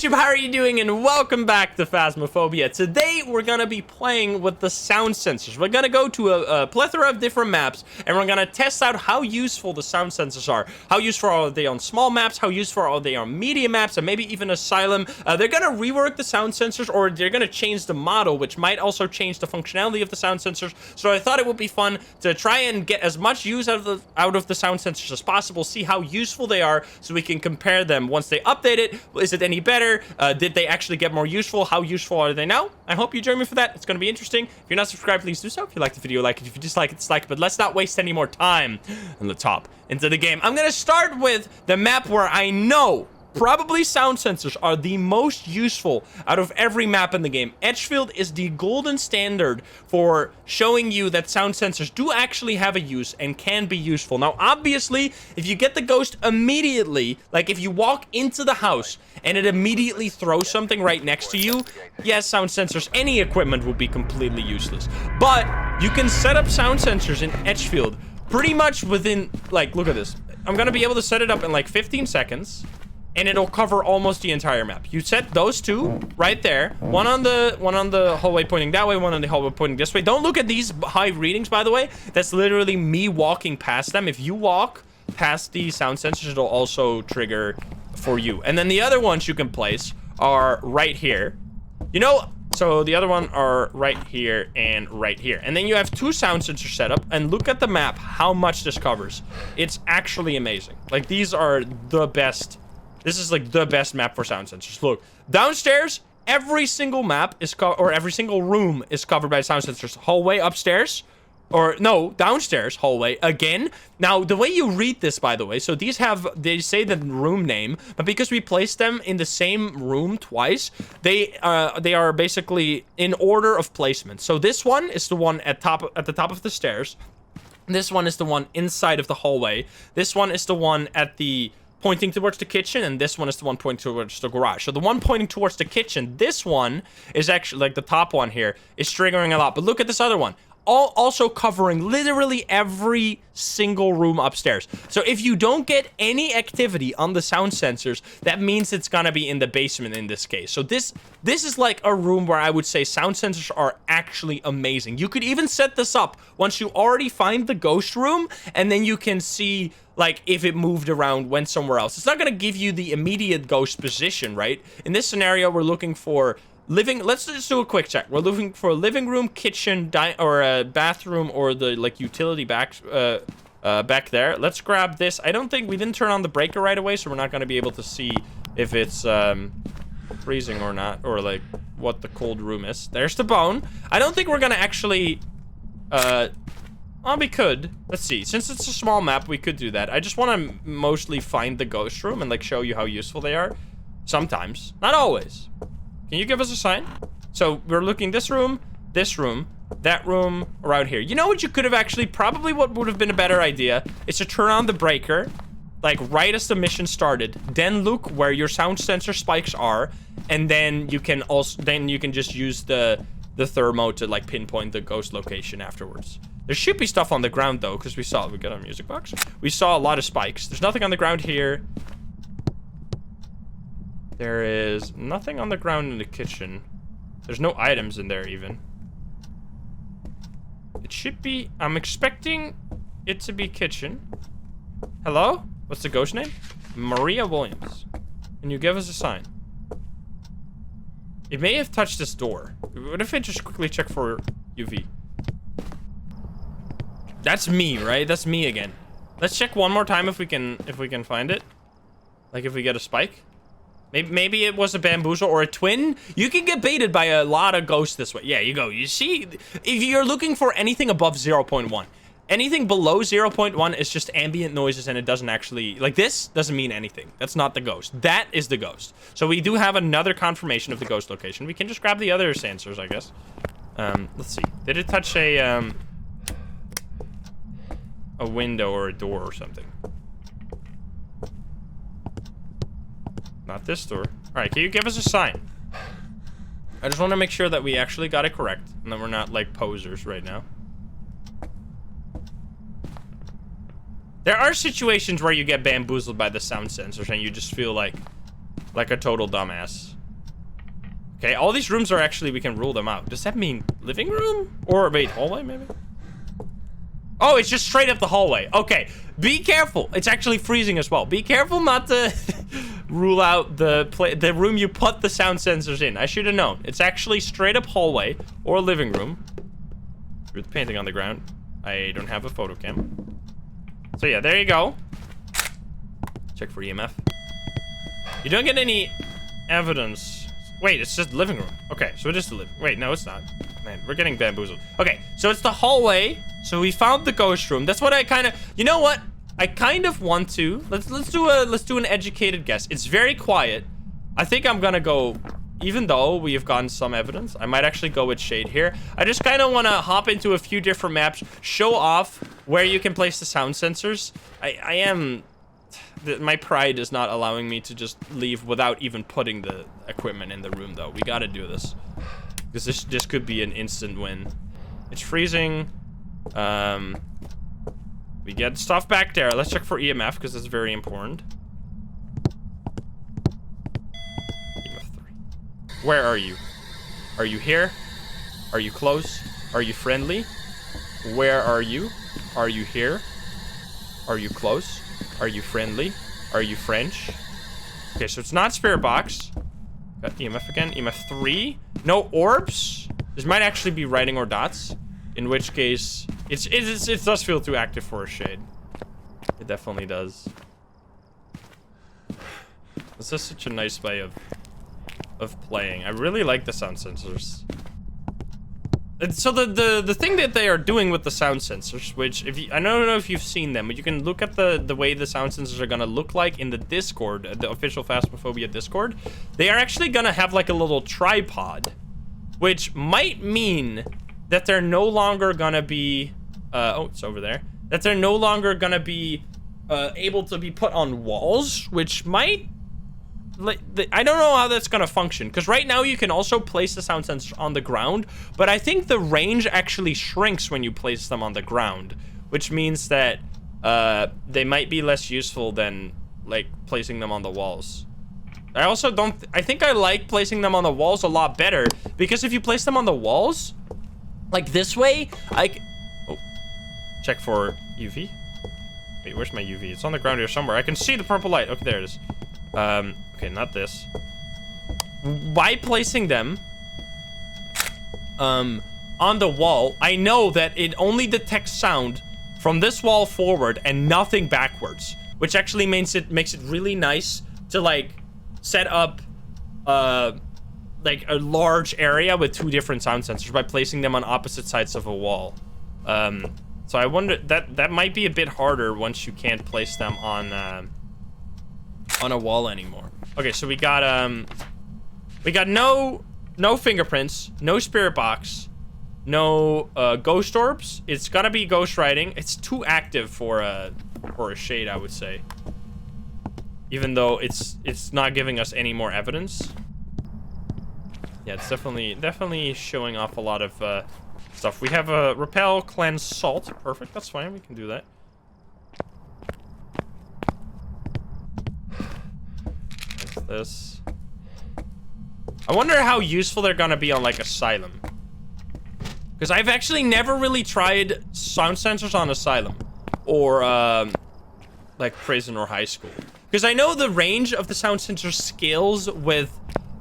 YouTube, how are you doing? And welcome back to Phasmophobia. Today, we're gonna be playing with the sound sensors. We're gonna go to a plethora of different maps, and we're gonna test out how useful the sound sensors are. How useful are they on small maps? How useful are they on medium maps? And maybe even Asylum. They're gonna rework the sound sensors, or they're gonna change the model, which might also change the functionality of the sound sensors. So I thought it would be fun to try and get as much use out of the sound sensors as possible, see how useful they are, so we can compare them once they update it. Is it any better? Did they actually get more useful? How useful are they now? I hope you join me for that. It's going to be interesting. If you're not subscribed, please do so. If you like the video, like it. If you dislike it, dislike it. But let's not waste any more time. And let's hop into the game. I'm going to start with the map where I know probably sound sensors are the most useful out of every map in the game. Edgefield is the golden standard for showing you that sound sensors do actually have a use and can be useful. Now, obviously, if you get the ghost immediately, like if you walk into the house and it immediately throws something right next to you, yes, sound sensors, any equipment will be completely useless. But you can set up sound sensors in Edgefield pretty much within, like, look at this. I'm gonna be able to set it up in like 15 seconds. And it'll cover almost the entire map. You set those two right there. One on the hallway pointing that way, one on the hallway pointing this way. Don't look at these high readings, by the way. That's literally me walking past them. If you walk past the sound sensors, it'll also trigger for you. And then the other ones you can place are right here. You know, so the other one are right here and right here. And then you have two sound sensors set up, and look at the map, how much this covers. It's actually amazing. Like, these are the best. This is like the best map for sound sensors. Look, downstairs, every single map is or every single room is covered by sound sensors. Hallway upstairs, or no, downstairs, hallway again. Now, the way you read this, by the way, so these have, they say the room name, but because we placed them in the same room twice, they are basically in order of placement. So this one is the one at the top of the stairs. This one is the one inside of the hallway. This one is the one at the pointing towards the kitchen, and this one is the one pointing towards the garage. So the one pointing towards the kitchen, this one is actually, like the top one here, is triggering a lot. But look at this other one. Also covering literally every single room upstairs. So if you don't get any activity on the sound sensors, that means it's gonna be in the basement in this case. So this is like a room where I would say sound sensors are actually amazing. You could even set this up once you already find the ghost room, and then you can see like if it moved around, went somewhere else. It's not gonna give you the immediate ghost position, right? In this scenario, we're looking for let's just do a quick check. We're looking for a living room, kitchen, or a bathroom, or the like utility back back there. Let's grab this. I don't think we didn't turn on the breaker right away, so we're not going to be able to see if it's freezing or not, or like what the cold room is. There's the bone. I don't think we're gonna actually well, we could. Let's see. Since it's a small map, we could do that. I just want to mostly find the ghost room and like show you how useful they are. Sometimes, not always. Can you give us a sign? So we're looking this room, that room, around here. You know what you could have actually, probably what would have been a better idea is to turn on the breaker, like right as the mission started. Then look where your sound sensor spikes are, and then you can just use the thermo to like pinpoint the ghost location afterwards. There should be stuff on the ground though, because we got our music box. We saw a lot of spikes. There's nothing on the ground here. There is nothing on the ground in the kitchen. There's no items in there even. It should be, I'm expecting it to be kitchen. Hello? What's the ghost name? Maria Williams. Can you give us a sign? It may have touched this door. What if I just quickly check for UV? That's me, right? That's me again. Let's check one more time if we can find it. Like if we get a spike. Maybe it was a bamboozle or a twin. You can get baited by a lot of ghosts this way. Yeah, you go. You see, if you're looking for anything above 0.1, anything below 0.1 is just ambient noises, and it doesn't actually, like this doesn't mean anything. That's not the ghost. That is the ghost. So we do have another confirmation of the ghost location. We can just grab the other sensors, I guess. Let's see. Did it touch a window or a door or something? Not this door. Alright, can you give us a sign? I just want to make sure that we actually got it correct, and that we're not like posers right now. There are situations where you get bamboozled by the sound sensors and you just feel like like a total dumbass. Okay, all these rooms are actually, we can rule them out. Does that mean living room? Or wait, hallway maybe? Oh, it's just straight up the hallway. Okay, be careful. It's actually freezing as well. Be careful not to rule out the room you put the sound sensors in. I should have known. It's actually straight up hallway or living room. With painting on the ground. I don't have a photo cam. So yeah, there you go. Check for EMF. You don't get any evidence. Wait, it's just living room. Okay, so it is the living. Wait, no, it's not. Man, we're getting bamboozled. Okay, so it's the hallway. So we found the ghost room. That's what I kind of. You know what? I kind of want to. Let's do an educated guess. It's very quiet. I think I'm gonna go. Even though we have gotten some evidence, I might actually go with shade here. I just kind of want to hop into a few different maps, show off where you can place the sound sensors. My pride is not allowing me to just leave without even putting the equipment in the room, though. We gotta do this. Because this could be an instant win. It's freezing. We get stuff back there. Let's check for EMF, because that's very important. EMF 3. Where are you? Are you here? Are you close? Are you friendly? Where are you? Are you here? Are you close? Are you friendly? Are you French? Okay, so it's not spirit box. Got EMF again. EMF 3. No orbs. This might actually be writing or dots. In which case, it does feel too active for a shade. It definitely does. This is such a nice way of playing. I really like the sound sensors. And so the thing that they are doing with the sound sensors, which I don't know if you've seen them, but you can look at the way the sound sensors are gonna look like in the Discord, the official Phasmophobia Discord. They are actually gonna have like a little tripod, which might mean that they're no longer gonna be oh, it's over there. That they're no longer gonna be able to be put on walls, which might. I don't know how that's gonna function, because right now you can also place the sound sensors on the ground, but I think the range actually shrinks when you place them on the ground, which means that they might be less useful than like placing them on the walls. I also don't. I think I like placing them on the walls a lot better, because if you place them on the walls, like this way, oh, check for UV. Wait, where's my UV? It's on the ground here somewhere. I can see the purple light. Okay, there it is. Okay, not this. By placing them on the wall, I know that it only detects sound from this wall forward and nothing backwards, which actually makes it really nice to like set up like a large area with two different sound sensors by placing them on opposite sides of a wall. So I wonder that might be a bit harder once you can't place them on a wall anymore. Okay, so we got no fingerprints, no spirit box, no ghost orbs. It's gonna be ghost writing. It's too active for a shade, I would say. Even though it's not giving us any more evidence. Yeah, it's definitely showing off a lot of stuff. We have a repel, cleanse, salt. Perfect, that's fine. We can do that. This. I wonder how useful they're gonna be on like Asylum, because I've actually never really tried sound sensors on Asylum or like prison or high school, because I know the range of the sound sensor scales with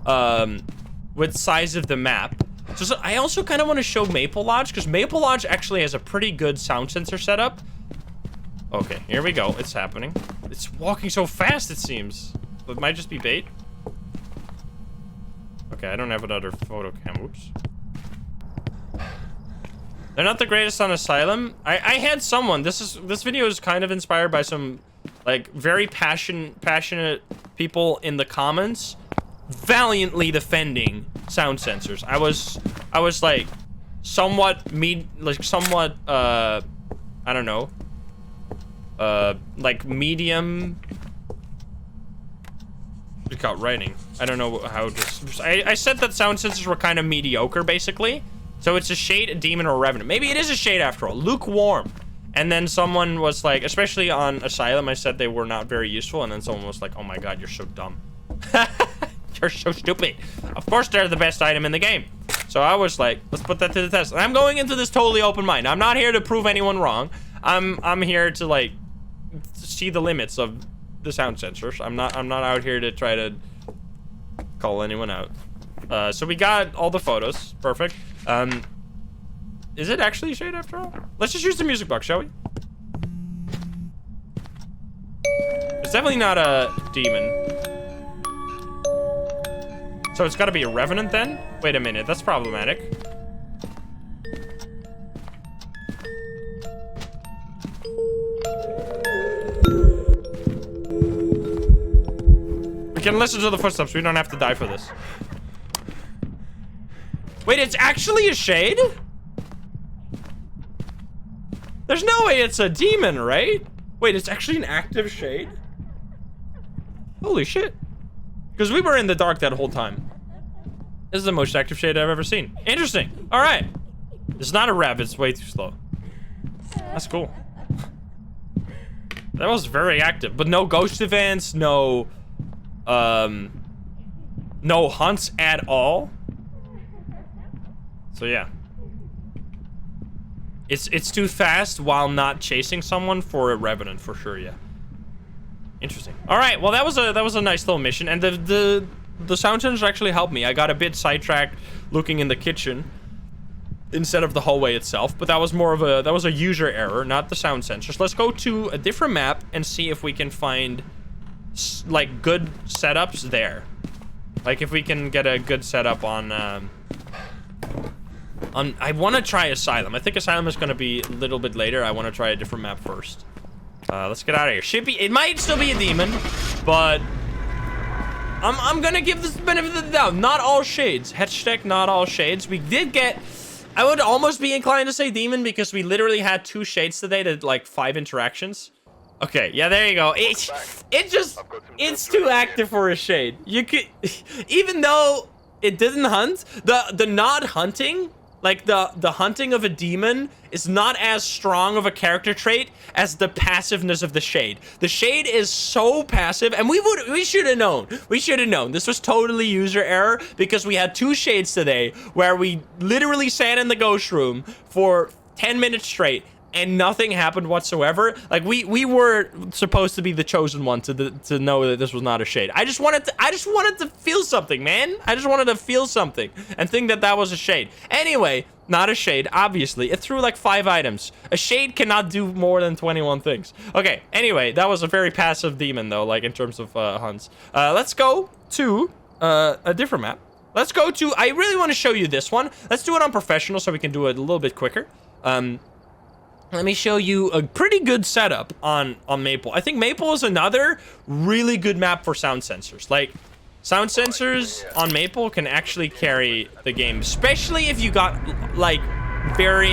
size of the map. So I also kind of want to show Maple Lodge, because Maple Lodge actually has a pretty good sound sensor setup. Okay, here we go. It's happening. It's walking so fast, it seems. It might just be bait. Okay, I don't have another photo cam. Oops. They're not the greatest on Asylum. I had someone. This video is kind of inspired by some like very passionate people in the comments valiantly defending sound sensors. I was like somewhat I don't know. Like medium. Got writing. I don't know how to. I said that sound sensors were kind of mediocre, basically. So it's a shade, a demon, or a revenant. Maybe it is a shade after all. Lukewarm. And then someone was like, especially on Asylum, I said they were not very useful. And then someone was like, "Oh my god, you're so dumb." You're so stupid. Of course they're the best item in the game. So I was like, let's put that to the test. And I'm going into this totally open mind. I'm not here to prove anyone wrong. I'm here to like see the limits of the sound sensors. I'm not out here to try to call anyone out. So we got all the photos. Perfect. Is it actually a shade after all? Let's just use the music box, shall we? It's definitely not a demon. So it's gotta be a revenant then? Wait a minute, that's problematic. We can listen to the footsteps, we don't have to die for this. Wait, it's actually a shade? There's no way it's a demon, right? Wait, it's actually an active shade? Holy shit. Because we were in the dark that whole time. This is the most active shade I've ever seen. Interesting. All right. It's not a rev. It's way too slow. That's cool. That was very active. But no ghost events. No hunts at all. So yeah. It's too fast while not chasing someone for a revenant for sure, yeah. Interesting. All right, well that was a nice little mission, and the sound sensors actually helped me. I got a bit sidetracked looking in the kitchen instead of the hallway itself, but that was more of a user error, not the sound sensors. Let's go to a different map and see if we can find like good setups there. Like if we can get a good setup on I want to try Asylum. I think Asylum is going to be a little bit later. I want to try a different map first. Let's get out of here. It might still be a demon, but I'm gonna give this the benefit of the doubt. Not all shades. Hashtag not all shades. We did get, I would almost be inclined to say demon because we literally had 2 shades today to like 5 interactions. Okay, yeah, there you go. It's too active for a shade. You could, even though it didn't hunt, the not hunting, like the hunting of a demon is not as strong of a character trait as the passiveness of the shade. The shade is so passive, and we should have known. We should have known. This was totally user error because we had 2 shades today where we literally sat in the ghost room for 10 minutes straight and nothing happened whatsoever. Like we were supposed to be the chosen one to know that this was not a shade. I just wanted to feel something, man. I just wanted to feel something and think that was a shade. Anyway, not a shade, obviously. It threw like 5 items. A shade cannot do more than 21 things. Okay, anyway, that was a very passive demon though, like in terms of hunts. Let's go to a different map. Let's go to, I really want to show you this one. Let's do it on professional so we can do it a little bit quicker. Let me show you a pretty good setup on Maple. I think Maple is another really good map for sound sensors. Like, sound sensors on Maple can actually carry the game, especially if you got, like, very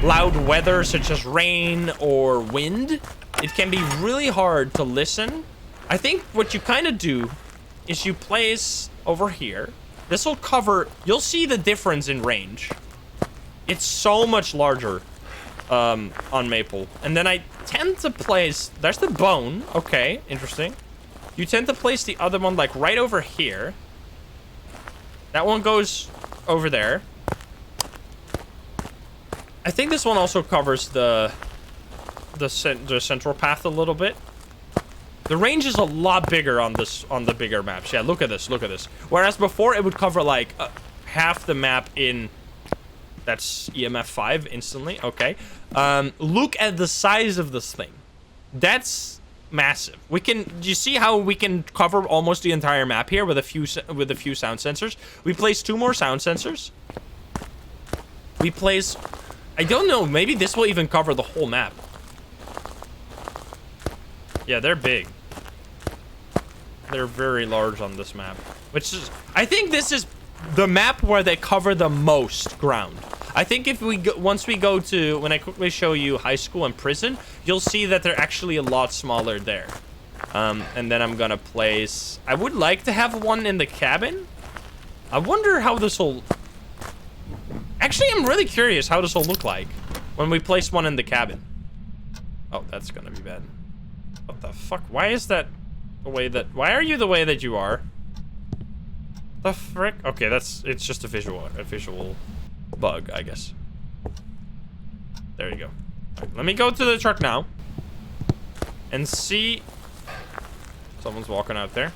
loud weather, such as rain or wind. It can be really hard to listen. I think what you kind of do is you place over here. This will cover, you'll see the difference in range. It's so much larger on Maple. And then I tend to place, there's the bone. Okay, interesting. You tend to place the other one like right over here. That one goes over there. I think this one also covers the central path a little bit. The range is a lot bigger on the bigger maps. Yeah, look at this, look at this. Whereas before it would cover like half the map in, that's EMF 5 instantly. Okay. Look at the size of this thing. That's massive. We can, do you see how we can cover almost the entire map here with a few sound sensors? We place 2 more sound sensors. We place, I don't know, maybe this will even cover the whole map. Yeah, they're big. They're very large on this map, which is, I think this is the map where they cover the most ground. I think if we go, once we go to, when I quickly show you high school and prison, you'll see that they're actually a lot smaller there. And then I'm gonna place, I would like to have one in the cabin. I wonder how this will, actually I'm really curious how this will look like when we place one in the cabin. Oh, that's gonna be bad. What the fuck? Why is that the way that... Why are you the way that you are? The frick? Okay, it's just a visual bug, I guess. There you go. Right, let me go to the truck now and see... Someone's walking out there.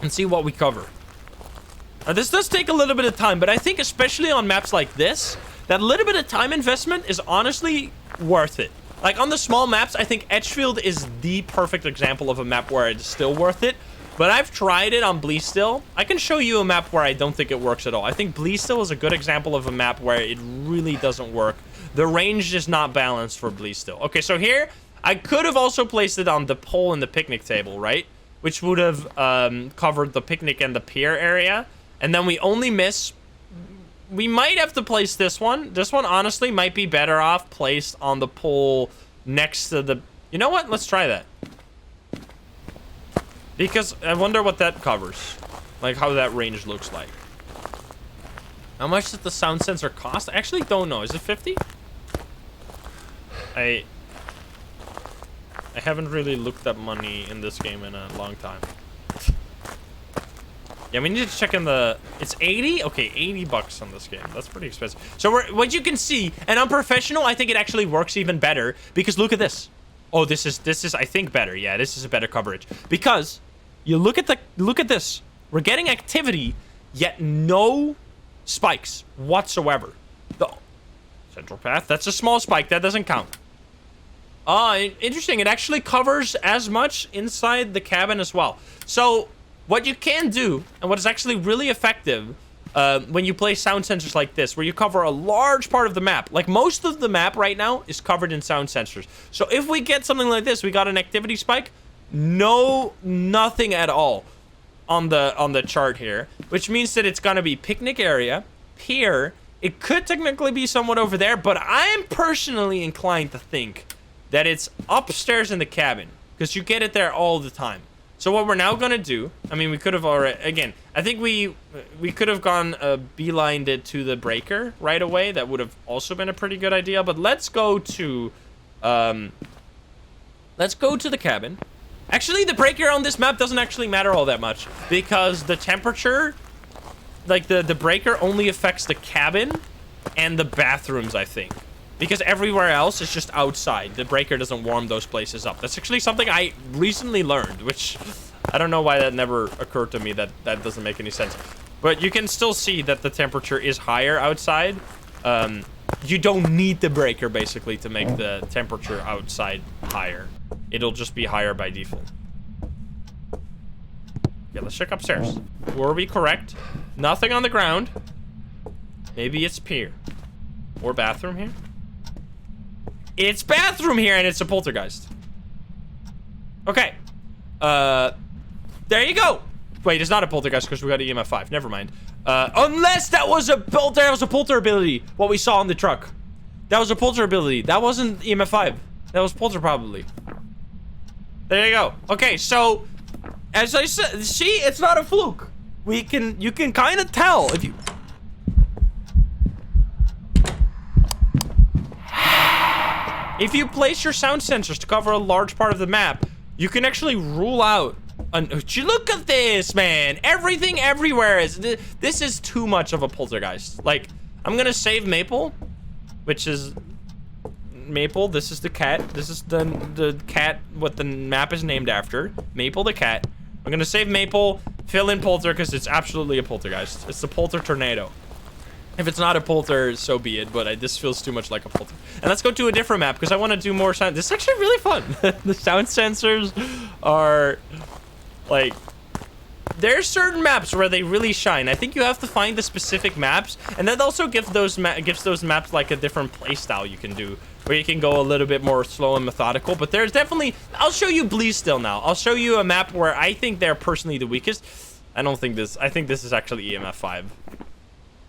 And see what we cover. Now, this does take a little bit of time, but I think especially on maps like this, that little bit of time investment is honestly worth it. Like, on the small maps, I think Edgefield is the perfect example of a map where it's still worth it. But I've tried it on Bleasdale. I can show you a map where I don't think it works at all. I think Bleasdale is a good example of a map where it really doesn't work. The range is not balanced for Bleasdale. Okay, so here, I could have also placed it on the pole and the picnic table, right? Which would have covered the picnic and the pier area. And then we only miss... We might have to place this one. This one, honestly, might be better off placed on the pole next to the... You know what? Let's try that. Because I wonder what that covers. Like, how that range looks like. How much does the sound sensor cost? I actually don't know. Is it 50? I haven't really looked up money in this game in a long time. Yeah, we need to check in the... It's 80? Okay, 80 bucks on this game. That's pretty expensive. So what you can see, and on professional, I think it actually works even better. Because look at this. Oh, this is I think better. Yeah, this is a better coverage. Because... You look at this. We're getting activity, yet no spikes whatsoever. The central path, that's a small spike. That doesn't count. Interesting. It actually covers as much inside the cabin as well. So what you can do, and what is actually really effective when you play sound sensors like this, where you cover a large part of the map. Like most of the map right now is covered in sound sensors. So if we get something like this, we got an activity spike. Nothing at all on the chart here, which means that it's gonna be picnic area, pier. It could technically be somewhat over there, but I am personally inclined to think that it's upstairs in the cabin because you get it there all the time. So what we're now gonna do, I mean, we could have already, again, I think we could have gone beelined it to the breaker right away. That would have also been a pretty good idea. But let's go to the cabin. Actually, the breaker on this map doesn't actually matter all that much because the temperature, like the breaker only affects the cabin and the bathrooms, I think. Because everywhere else is just outside. The breaker doesn't warm those places up. That's actually something I recently learned, which I don't know why that never occurred to me. That doesn't make any sense. But you can still see that the temperature is higher outside. You don't need the breaker, basically, to make the temperature outside higher. It'll just be higher by default. Yeah, let's check upstairs. Were we correct? Nothing on the ground. Maybe it's pier. Or bathroom here. It's bathroom here, and it's a poltergeist. Okay. There you go. Wait, it's not a poltergeist because we got an EMF 5. Never mind. Unless that was a polter ability. What we saw on the truck. That was a polter ability. That wasn't EMF 5. That was polter probably. There you go. Okay, so as I said, see, it's not a fluke. You can kind of tell if you. If you place your sound sensors to cover a large part of the map, you can actually rule out. Look at this, man. Everything everywhere is. This is too much of a poltergeist. Like, I'm gonna save Maple, which is Maple. This is the cat. This is the cat. What the map is named after. Maple the cat. I'm gonna save Maple. Fill in Polter because it's absolutely a poltergeist. It's the Polter tornado. If it's not a polter, so be it, but this feels too much like a polter. And let's go to a different map, because I want to do more sound. This is actually really fun. The sound sensors are, like, there's certain maps where they really shine. I think you have to find the specific maps, and that also gives those maps, like, a different play style you can do, where you can go a little bit more slow and methodical. But there's definitely, I'll show you Bleasdale now. I'll show you a map where I think they're personally the weakest. I think this is actually EMF 5.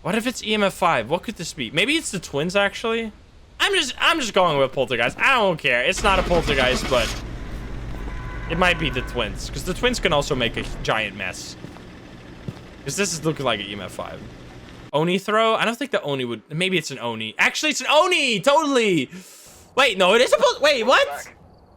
What if it's EMF 5? What could this be? Maybe it's the twins, actually. I'm just going with poltergeist. I don't care. It's not a poltergeist, but it might be the twins, because the twins can also make a giant mess. Because this is looking like an EMF 5. Oni throw? I don't think the Oni would. Maybe it's an Oni. Actually, it's an Oni. Totally. Wait, no, it is a. Wait, what?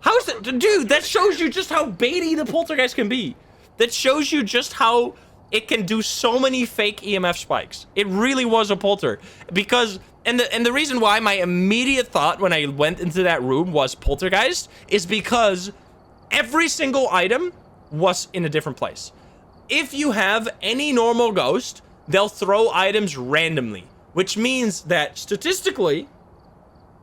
How is that? Dude, that shows you just how baity the poltergeist can be. That shows you just how it can do so many fake EMF spikes. It really was a polter. Because, and the reason why my immediate thought when I went into that room was poltergeist is because every single item was in a different place. If you have any normal ghost, they'll throw items randomly, which means that statistically,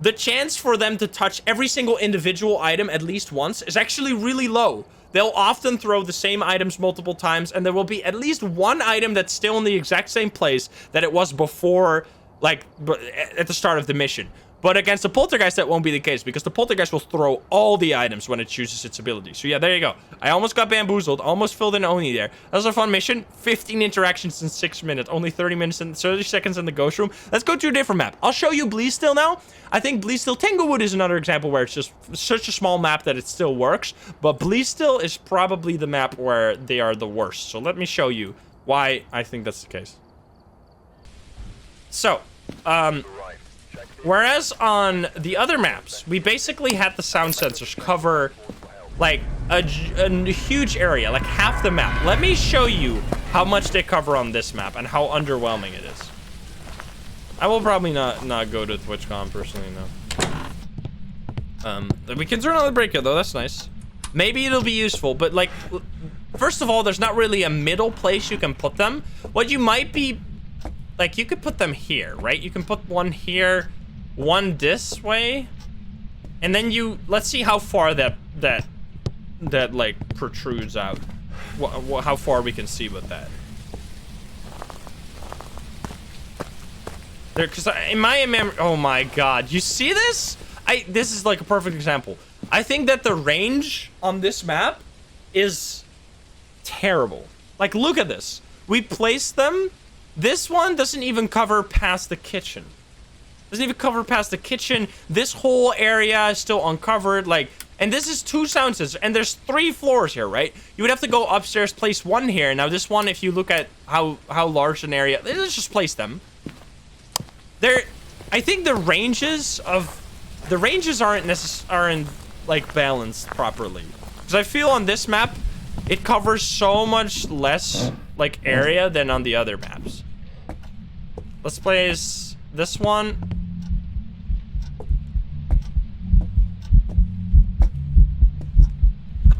the chance for them to touch every single individual item at least once is actually really low. They'll often throw the same items multiple times, and there will be at least one item that's still in the exact same place that it was before, like, at the start of the mission. But against the poltergeist, that won't be the case, because the poltergeist will throw all the items when it chooses its ability. So yeah, there you go. I almost got bamboozled, almost filled in Oni there. That was a fun mission. 15 interactions in 6 minutes, only 30 minutes and 30 seconds in the ghost room. Let's go to a different map. I'll show you Bleasdale now. I think Bleasdale, Tanglewood is another example where it's just such a small map that it still works. But Bleasdale is probably the map where they are the worst. So let me show you why I think that's the case. So, whereas on the other maps, we basically had the sound sensors cover like a huge area, like half the map. Let me show you how much they cover on this map and how underwhelming it is. I will probably not go to TwitchCon personally, no. We can turn on the breaker though, that's nice. Maybe it'll be useful, but like, first of all, there's not really a middle place you can put them. What you might be, like, you could put them here, right? You can put one here, one this way, and then let's see how far that like protrudes out. How far we can see with that. There, because in my memory, oh my god, you see this? This is like a perfect example. I think that the range on this map is terrible. Like, look at this. We placed them. This one doesn't even cover past the kitchen. Doesn't even cover past the kitchen. This whole area is still uncovered. Like, and this is 2 sound sensors, and there's 3 floors here, right? You would have to go upstairs, place one here. Now, this one, if you look at how large an area, let's just place them. I think the ranges aren't like balanced properly. Because I feel on this map, it covers so much less like area than on the other maps. Let's place this one.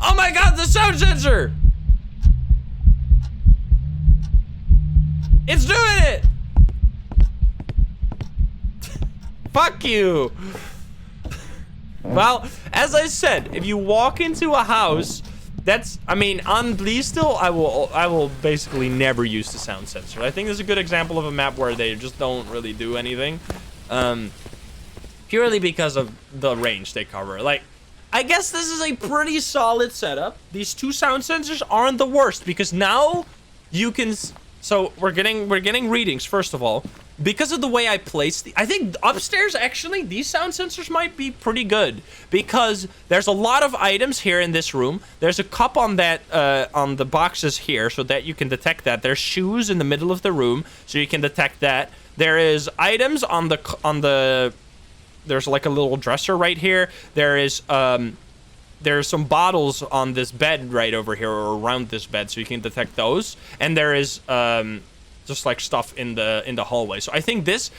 Oh my god, the sound sensor! It's doing it! Fuck you! Well, as I said, if you walk into a house, I mean, on Bleasdale, I will basically never use the sound sensor. I think this is a good example of a map where they just don't really do anything. Purely because of the range they cover. Like, I guess this is a pretty solid setup. These 2 sound sensors aren't the worst, because now you can... So, we're getting readings, first of all. Because of the way I placed I think upstairs, actually, these sound sensors might be pretty good. Because there's a lot of items here in this room. There's a cup on that, on the boxes here, so that you can detect that. There's shoes in the middle of the room, so you can detect that. There is items on the there's like a little dresser right here. There's some bottles on this bed right over here, or around this bed, so you can detect those. And there is, just like stuff in the hallway. So I think this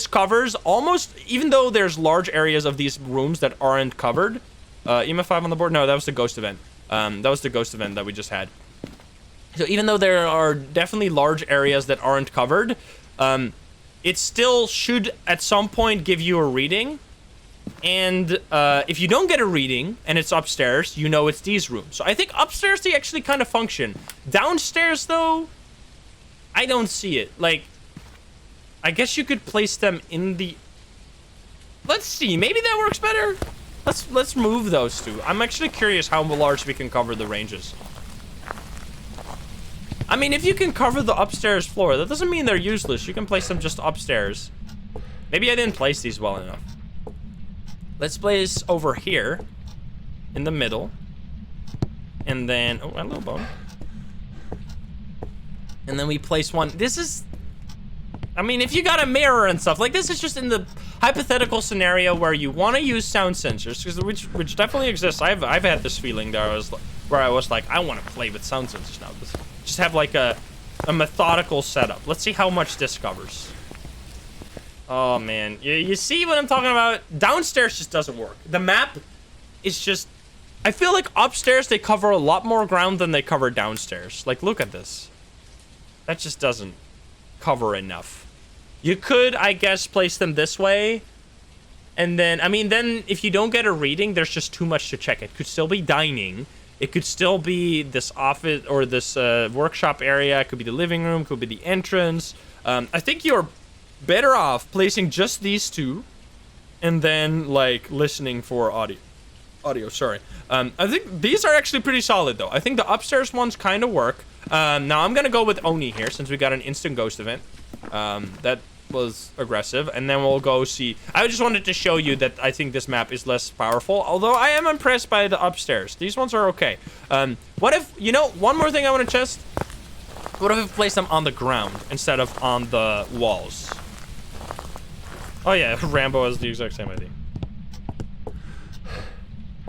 covers almost, even though there's large areas of these rooms that aren't covered. EMF 5 on the board? No, that was the ghost event. That was the ghost event that we just had. So even though there are definitely large areas that aren't covered, it still should at some point give you a reading. And if you don't get a reading and it's upstairs, you know it's these rooms. So I think upstairs they actually kind of function. Downstairs though, I don't see it. Like, I guess you could place them in the... Let's see, maybe that works better. Let's move those 2. I'm actually curious how large we can cover the ranges. I mean, if you can cover the upstairs floor, that doesn't mean they're useless. You can place them just upstairs. Maybe I didn't place these well enough. Let's place over here in the middle. And then, oh, hello, bone. And then we place one. This is, I mean, if you got a mirror and stuff, like, this is just in the hypothetical scenario where you want to use sound sensors, which definitely exists. I've had this feeling that I was like, I want to play with sound sensors now. Just have like a methodical setup. Let's see how much this covers. Oh man, you see what I'm talking about? Downstairs just doesn't work. The map is just, I feel like upstairs they cover a lot more ground than they cover downstairs. Like, look at this. That just doesn't cover enough. You could, I guess, place them this way. And then, I mean, then if you don't get a reading, there's just too much to check. It could still be dining. It could still be this office or this workshop area. It could be the living room. Could be the entrance. I think you're better off placing just these two and then, like, listening for audio, sorry. I think these are actually pretty solid, though. I think the upstairs ones kind of work. Now, I'm going to go with Oni here since we got an instant ghost event. That was aggressive. And then we'll go see. I just wanted to show you that I think this map is less powerful. Although I am impressed by the upstairs. These ones are okay. What if, you know, one more thing I want to test. What if we place them on the ground instead of on the walls? Oh, yeah. Rambo has the exact same idea.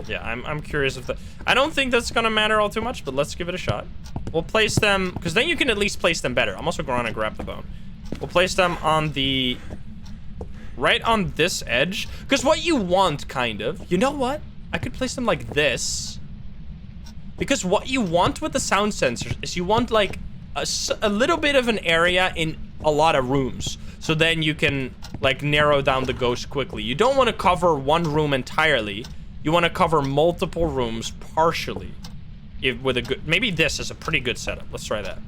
Yeah, I'm curious if that... I don't think that's gonna matter all too much, but let's give it a shot. We'll place them... Because then you can at least place them better. I'm also going to grab the bone. We'll place them on the... Right on this edge. Because what you want, kind of... You know what? I could place them like this. Because what you want with the sound sensors is you want, like, a little bit of an area in a lot of rooms. So then you can, like, narrow down the ghost quickly. You don't want to cover one room entirely. You want to cover multiple rooms partially. With a good... Maybe this is a pretty good setup. Let's try that.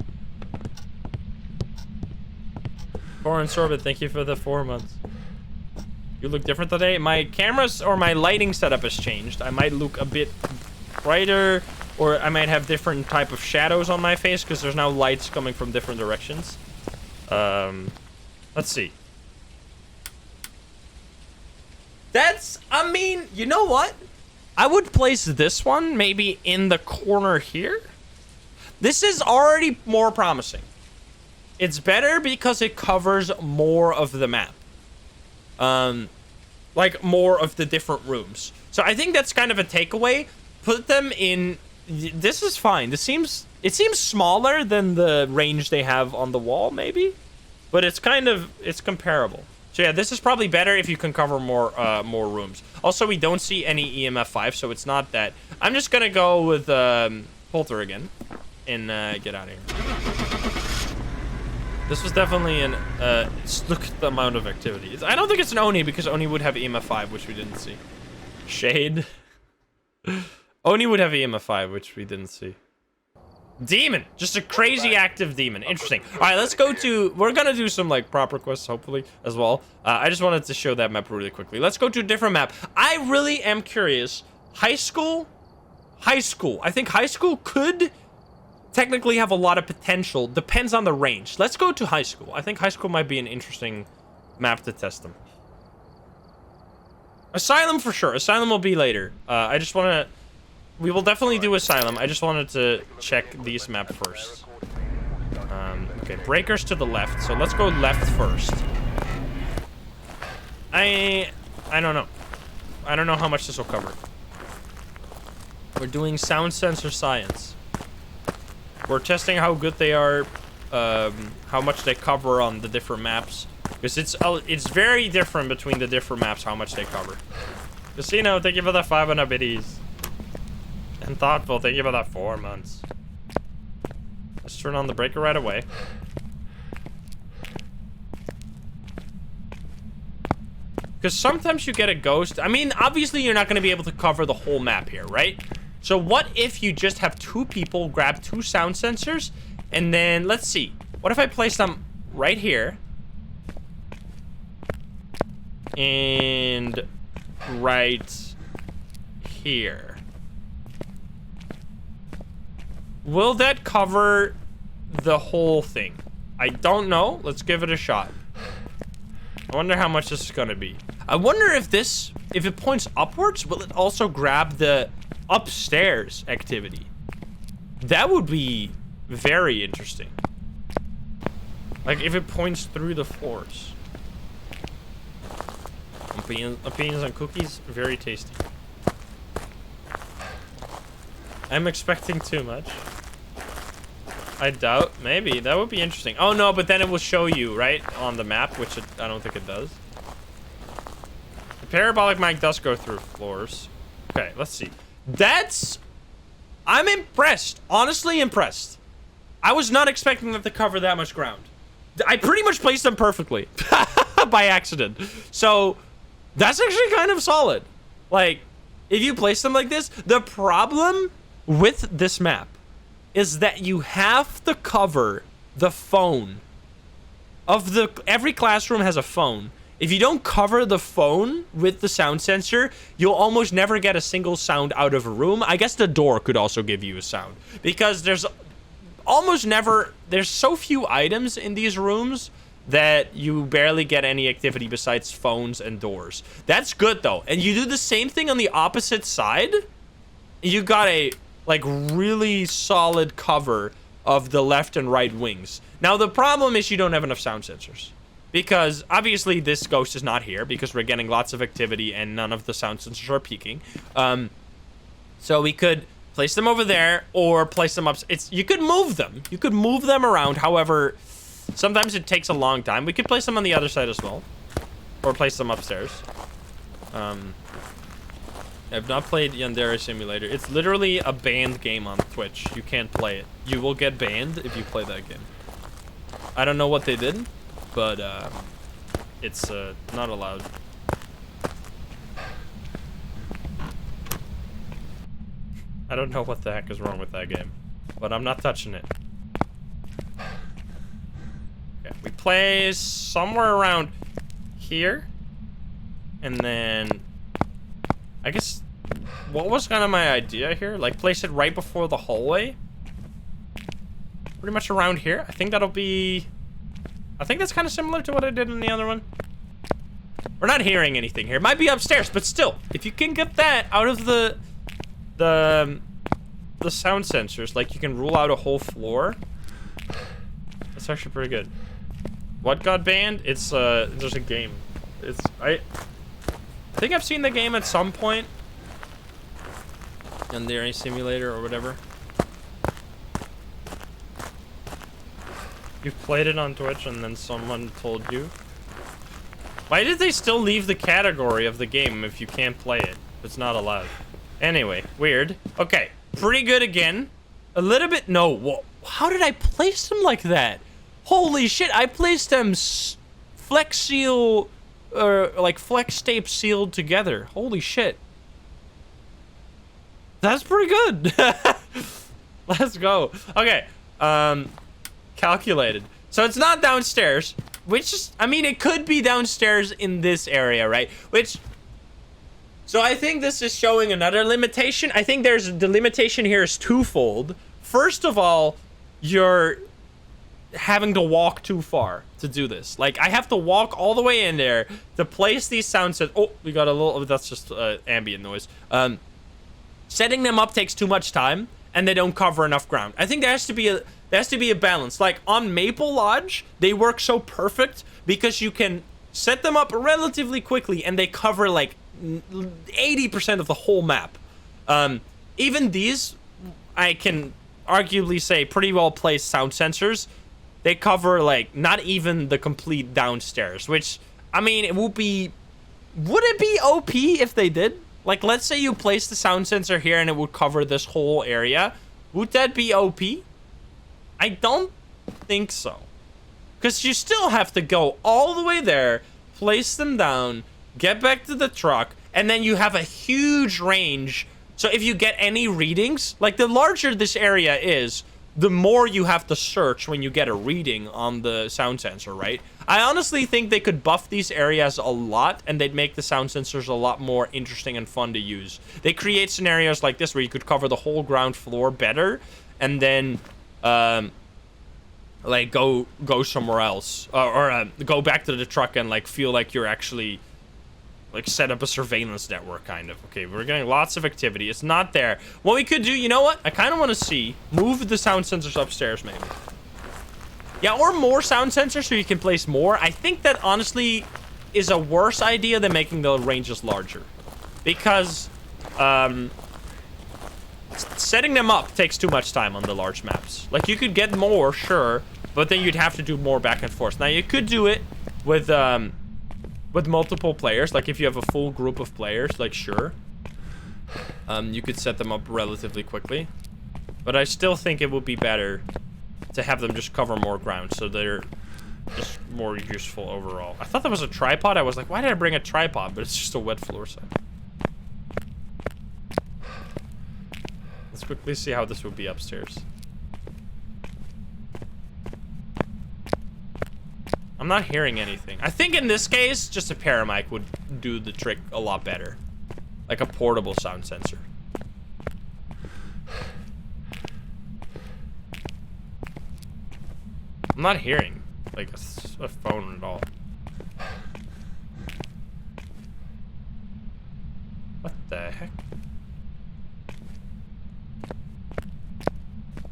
Foreign Sorbet, thank you for the 4 months. You look different today. My cameras or my lighting setup has changed. I might look a bit brighter, or I might have different type of shadows on my face because there's now lights coming from different directions. Let's see. That's, I mean, you know what? I would place this one maybe in the corner here. This is already more promising. It's better because it covers more of the map. Like more of the different rooms. So I think that's kind of a takeaway. Put them in, this is fine. It seems smaller than the range they have on the wall maybe. But it's kind of, it's comparable. So yeah, this is probably better if you can cover more rooms. Also, we don't see any EMF 5, so it's not that. I'm just gonna go with Polter again and get out of here. This was definitely an look at the amount of activity. I don't think it's an Oni because Oni would have EMF 5, which we didn't see. Shade. Oni would have EMF 5, which we didn't see. Demon, just a crazy active demon. Interesting. All right, let's go to, we're gonna do some like proper quests hopefully as well. I just wanted to show that map really quickly. Let's go to a different map. I really am curious. High school. I think high school could technically have a lot of potential. Depends on the range. Let's go to high school. I think high school might be an interesting map to test them. Asylum for sure. Asylum will be later. I just want to... We will definitely do Asylum. I just wanted to check these map first. Okay, breakers to the left. So let's go left first. I don't know. I don't know how much this will cover. We're doing sound sensor science. We're testing how good they are, how much they cover on the different maps. Because it's very different between the different maps how much they cover. Casino, thank you for the 500 biddies. And Thoughtful, thank you for that 4 months. Let's turn on the breaker right away. Because sometimes you get a ghost. I mean, obviously you're not going to be able to cover the whole map here, right? So what if you just have 2 people grab 2 sound sensors, and then, let's see. What if I place them right here? And right here. Will that cover the whole thing? I don't know. Let's give it a shot. I wonder how much this is gonna be. I wonder if it points upwards, will it also grab the upstairs activity? That would be very interesting. Like if it points through the floors. Beans and cookies, very tasty. I'm expecting too much. I doubt. Maybe. That would be interesting. Oh, no, but then it will show you, right? On the map, which I don't think it does. The parabolic mic does go through floors. Okay, let's see. I'm impressed. Honestly impressed. I was not expecting them to cover that much ground. I pretty much placed them perfectly. By accident. So, that's actually kind of solid. Like, if you place them like this, the problem with this map is that you have to cover the phone of every classroom has a phone. If you don't cover the phone with the sound sensor, you'll almost never get a single sound out of a room. I guess the door could also give you a sound, because there's almost never, there's so few items in these rooms that you barely get any activity besides phones and doors. That's good though. And you do the same thing on the opposite side, you got a like really solid cover of the left and right wings. Now the problem is you don't have enough sound sensors, because obviously this ghost is not here because we're getting lots of activity and none of the sound sensors are peaking. So we could place them over there or place them up. You could move them. You could move them around. However, sometimes it takes a long time. We could place them on the other side as well, or place them upstairs. I've not played Yandere Simulator. It's literally a banned game on Twitch. You can't play it. You will get banned if you play that game. I don't know what they did, but it's not allowed. I don't know what the heck is wrong with that game, but I'm not touching it. Okay, we place somewhere around here, and then I guess what was kind of my idea here? Like place it right before the hallway, pretty much around here. I think that'll be. I think that's kind of similar to what I did in the other one. We're not hearing anything here. It might be upstairs, but still, if you can get that out of the sound sensors, like you can rule out a whole floor. That's actually pretty good. What got banned? It's there's a game. I think I've seen the game at some point. Yandere Simulator or whatever. You played it on Twitch and then someone told you? Why did they still leave the category of the game if you can't play it? It's not allowed. Anyway, weird. Okay, pretty good again. A little bit, no, whoa, how did I place them like that? Holy shit, I placed them flex seal, or like flex tape sealed together. Holy shit. That's pretty good. Let's go. Okay, calculated. So it's not downstairs, which is, I mean, it could be downstairs in this area, right? So I think this is showing another limitation. I think the limitation here is twofold. First of all, you're having to walk too far to do this. Like, I have to walk all the way in there to place these sound sets. Oh, we got a little, oh, that's just ambient noise. Setting them up takes too much time, and they don't cover enough ground. I think there has to be a balance. Like on Maple Lodge, they work so perfect because you can set them up relatively quickly and they cover like 80% of the whole map. Even these, I can arguably say pretty well placed sound sensors. They cover like not even the complete downstairs, which, I mean, would it be OP if they did? Like, let's say you place the sound sensor here and it would cover this whole area. Would that be OP? I don't think so. Because you still have to go all the way there, place them down, get back to the truck, and then you have a huge range. So if you get any readings, like the larger this area is, the more you have to search when you get a reading on the sound sensor, right? I honestly think they could buff these areas a lot, and they'd make the sound sensors a lot more interesting and fun to use. They create scenarios like this where you could cover the whole ground floor better, and then like go somewhere else, or go back to the truck and like feel like you're actually like set up a surveillance network, kind of. Okay, we're getting lots of activity. It's not there. What we could do, you know what? I kind of want to move the sound sensors upstairs, maybe. Yeah, or more sound sensors so you can place more. I think that honestly is a worse idea than making the ranges larger. Because setting them up takes too much time on the large maps. Like, you could get more, sure, but then you'd have to do more back and forth. Now, you could do it with multiple players. Like, if you have a full group of players, like, sure. You could set them up relatively quickly. But I still think it would be better to have them just cover more ground, so they're just more useful overall. I thought that was a tripod. I was like, why did I bring a tripod? But it's just a wet floor set. Let's quickly see how this would be upstairs. I'm not hearing anything. I think in this case, just a paramic would do the trick a lot better. Like a portable sound sensor. I'm not hearing like a phone at all. What the heck?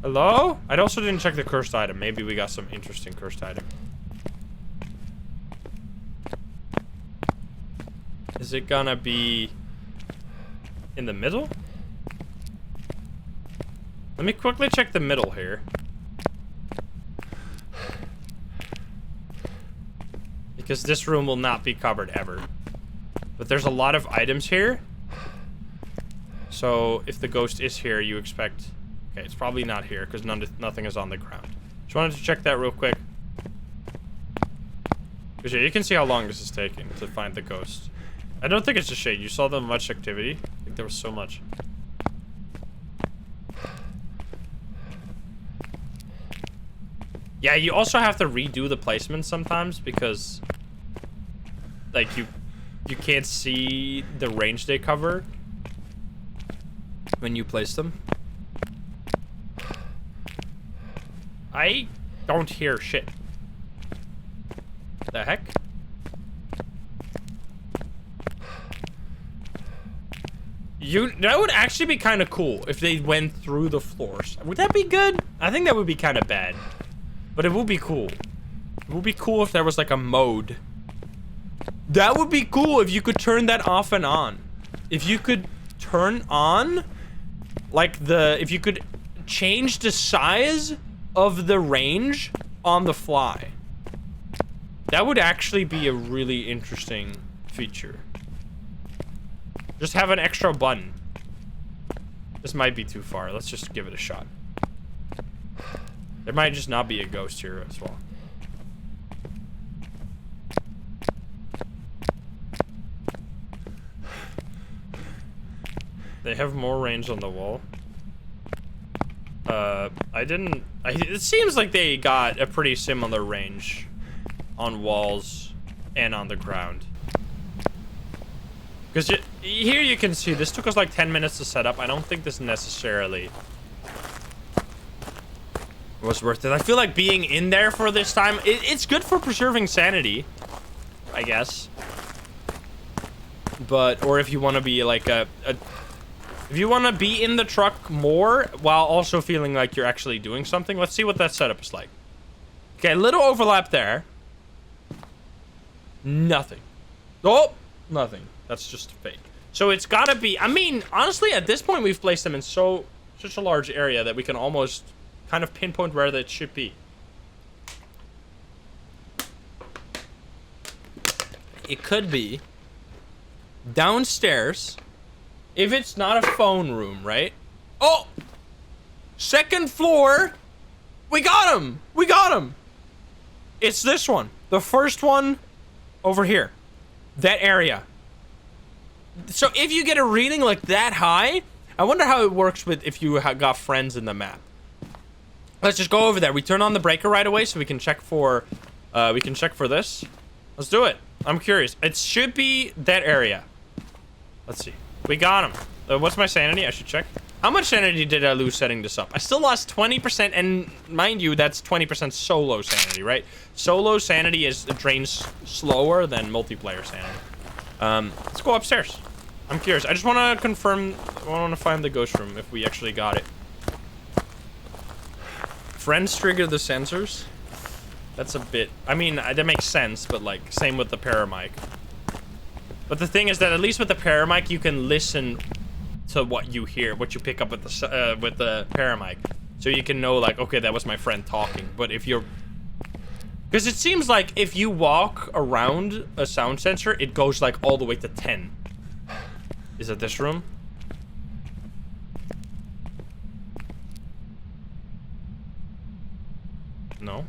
Hello? I also didn't check the cursed item. Maybe we got some interesting cursed item. Is it gonna be in the middle? Let me quickly check the middle here. Because this room will not be covered ever. But there's a lot of items here. So if the ghost is here, you expect... Okay, it's probably not here because nothing is on the ground. Just wanted to check that real quick. Because yeah, you can see how long this is taking to find the ghost. I don't think it's a shade. You saw the much activity. I think there was so much. Yeah, you also have to redo the placement sometimes because like you can't see the range they cover when you place them. I don't hear shit. The heck? That would actually be kind of cool if they went through the floors. Would that be good? I think that would be kind of bad. But it would be cool. It would be cool if there was like a mode. That would be cool if you could turn that off and on. If you could turn on like if you could change the size of the range on the fly. That would actually be a really interesting feature. Just have an extra button. This might be too far. Let's just give it a shot. There might just not be a ghost here as well. They have more range on the wall. It seems like they got a pretty similar range on walls and on the ground. Because here you can see, this took us like 10 minutes to set up. I don't think this necessarily was worth it. I feel like being in there for this time, it's good for preserving sanity, I guess. But, or if you want to be like if you want to be in the truck more while also feeling like you're actually doing something, let's see what that setup is like. Okay, a little overlap there. Nothing. Oh, nothing. That's just fake. So it's gotta be, I mean, honestly, at this point, we've placed them in such a large area that we can almost kind of pinpoint where that should be. It could be downstairs. If it's not a phone room, right? Oh! Second floor! We got him! We got him! It's this one. The first one over here. That area. So if you get a reading like that high, I wonder how it works with if you got friends in the map. Let's just go over there. We turn on the breaker right away so we can check for this. Let's do it. I'm curious. It should be that area. Let's see. We got him. What's my sanity? I should check. How much sanity did I lose setting this up? I still lost 20%, and mind you, that's 20% solo sanity, right? Solo sanity drains slower than multiplayer sanity. Let's go upstairs. I'm curious. I just want to confirm. I want to find the ghost room if we actually got it. Friends trigger the sensors. That's a bit... I mean, that makes sense, but, like, same with the paramic. But the thing is that at least with the paramic, you can listen to what you hear, what you pick up with the paramic. So you can know, like, okay, that was my friend talking. But if you're... Because it seems like if you walk around a sound sensor, it goes, like, all the way to 10. Is it this room? No.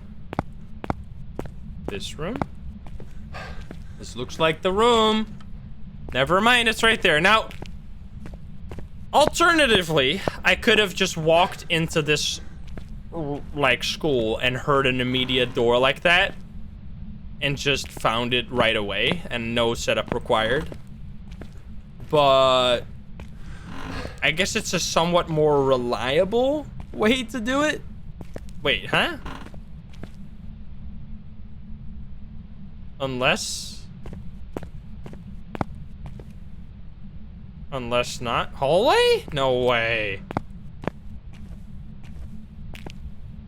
This room? This looks like the room. Never mind, it's right there. Now, alternatively, I could have just walked into this, like, school and heard an immediate door like that and just found it right away and no setup required. But I guess it's a somewhat more reliable way to do it. Wait, huh? Unless not. Hallway? No way.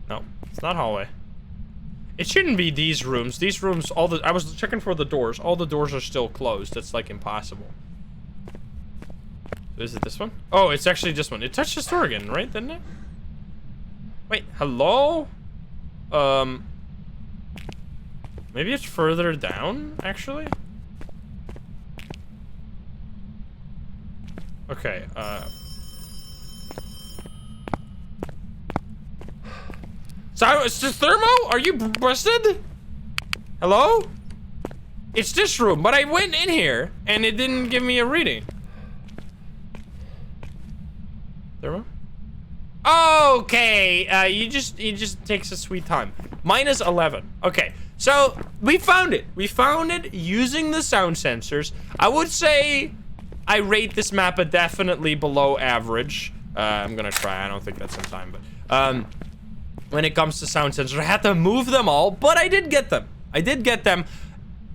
No, it's not hallway. It shouldn't be these rooms. These rooms, I was checking for the doors. All the doors are still closed. It's like impossible. Is it this one? Oh, it's actually this one. It touched this door again, right? Didn't it? Wait, hello? Maybe it's further down, actually? Okay, So, it's the thermo? Are you busted? Hello? It's this room, but I went in here, and it didn't give me a reading. Thermo? Okay, it just takes a sweet time. Minus 11. Okay, so we found it. We found it using the sound sensors. I would say I rate this map a definitely below average. I'm gonna try. I don't think that's in time, but when it comes to sound sensors, I had to move them all, but I did get them. I did get them.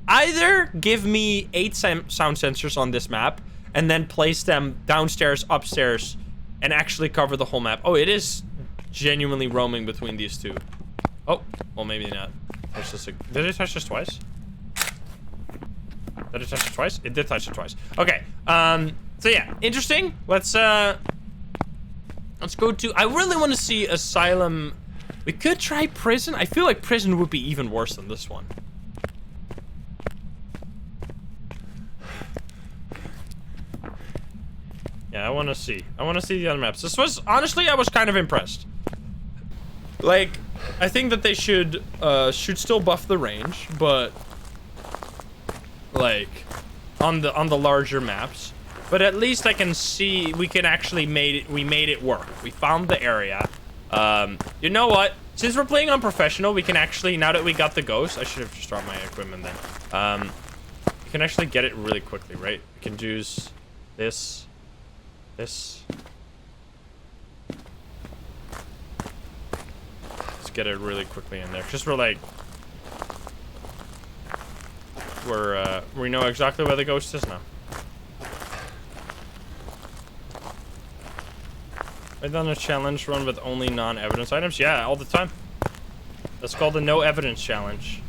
Either give me 8 sound sensors on this map and then place them downstairs, upstairs, and actually cover the whole map. Oh, it is genuinely roaming between these two. Oh, well, maybe not. Did it touch this twice? Did it touch it twice? It did touch it twice. Okay. So yeah, interesting. Let's go to... I really want to see Asylum. We could try Prison. I feel like Prison would be even worse than this one. Yeah, I want to see. I want to see the other maps. This was... Honestly, I was kind of impressed. Like, I think that they should still buff the range, but... like, on the larger maps. But at least I can see we can actually we made it work. We found the area. You know what? Since we're playing on professional, we can actually, now that we got the ghost, I should have just dropped my equipment then. We can actually get it really quickly, right? We can use this. Let's get it really quickly in there. Because we're like... we know exactly where the ghost is now. I've done a challenge run with only non-evidence items. Yeah, all the time. That's called the no evidence challenge.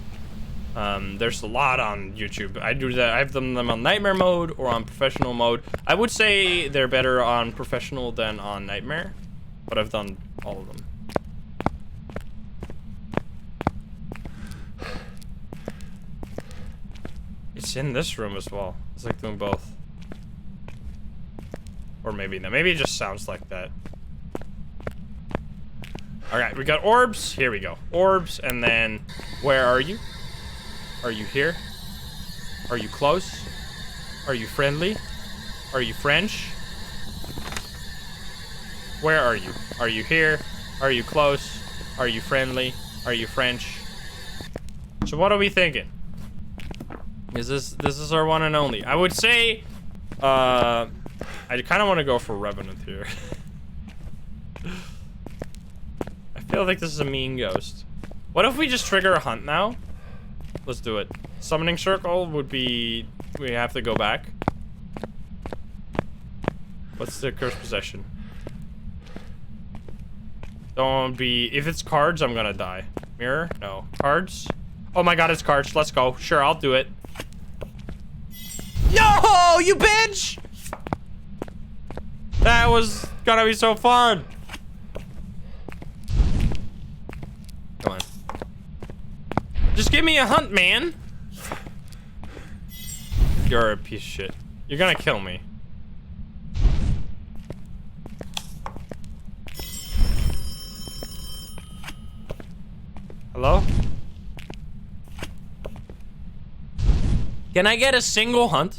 There's a lot on YouTube. I do that. I've done them on nightmare mode or on professional mode. I would say they're better on professional than on nightmare, but I've done all of them. It's in this room as well. It's like doing both. Or maybe not. Maybe it just sounds like that. Alright, we got orbs. Here we go. Orbs, and then... Where are you? Are you here? Are you close? Are you friendly? Are you French? Where are you? Are you here? Are you close? Are you friendly? Are you French? So what are we thinking? This is our one and only. I would say, I kind of want to go for Revenant here. I feel like this is a mean ghost. What if we just trigger a hunt now? Let's do it. Summoning circle would be... We have to go back. What's the cursed possession? Don't be... If it's cards, I'm gonna die. Mirror? No. Cards? Oh my god, it's cards. Let's go. Sure, I'll do it. No, you bitch! That was gonna be so fun. Come on. Just give me a hunt, man. You're a piece of shit. You're gonna kill me. Hello? Can I get a single hunt?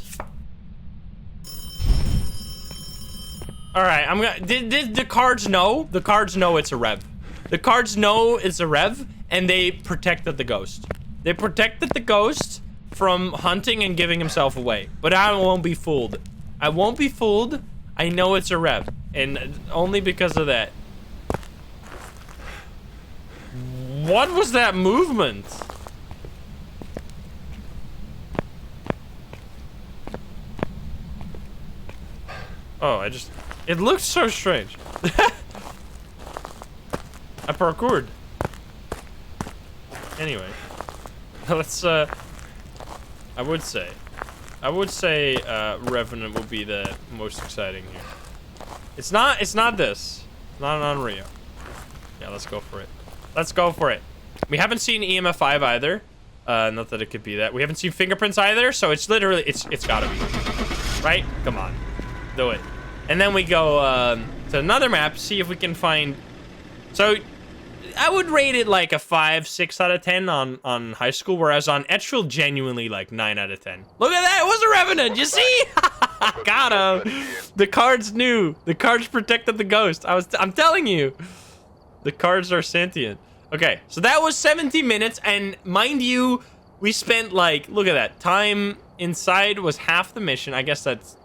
All right, I'm gonna. Did the cards know? The cards know it's a rev. The cards know it's a rev, and they protected the ghost. They protected the ghost from hunting and giving himself away. But I won't be fooled. I won't be fooled. I know it's a rev, and only because of that. What was that movement? Oh, it looked so strange. I parkoured. Anyway, let's, I would say Revenant will be the most exciting here. It's not this. It's not an Unreal. Yeah, let's go for it. Let's go for it. We haven't seen EMF 5 either. Not that it could be that. We haven't seen fingerprints either, so it's literally, it's gotta be. Right? Come on. Do it. And then we go to another map, see if we can find... So, I would rate it like a 5, 6 out of 10 on high school, whereas on Edgefield, genuinely like 9 out of 10. Look at that! It was a Revenant! You see? Got him! The cards knew. The cards protected the ghost. I'm telling you. The cards are sentient. Okay, so that was 70 minutes, and mind you, we spent like, look at that. Time inside was half the mission. I guess that's...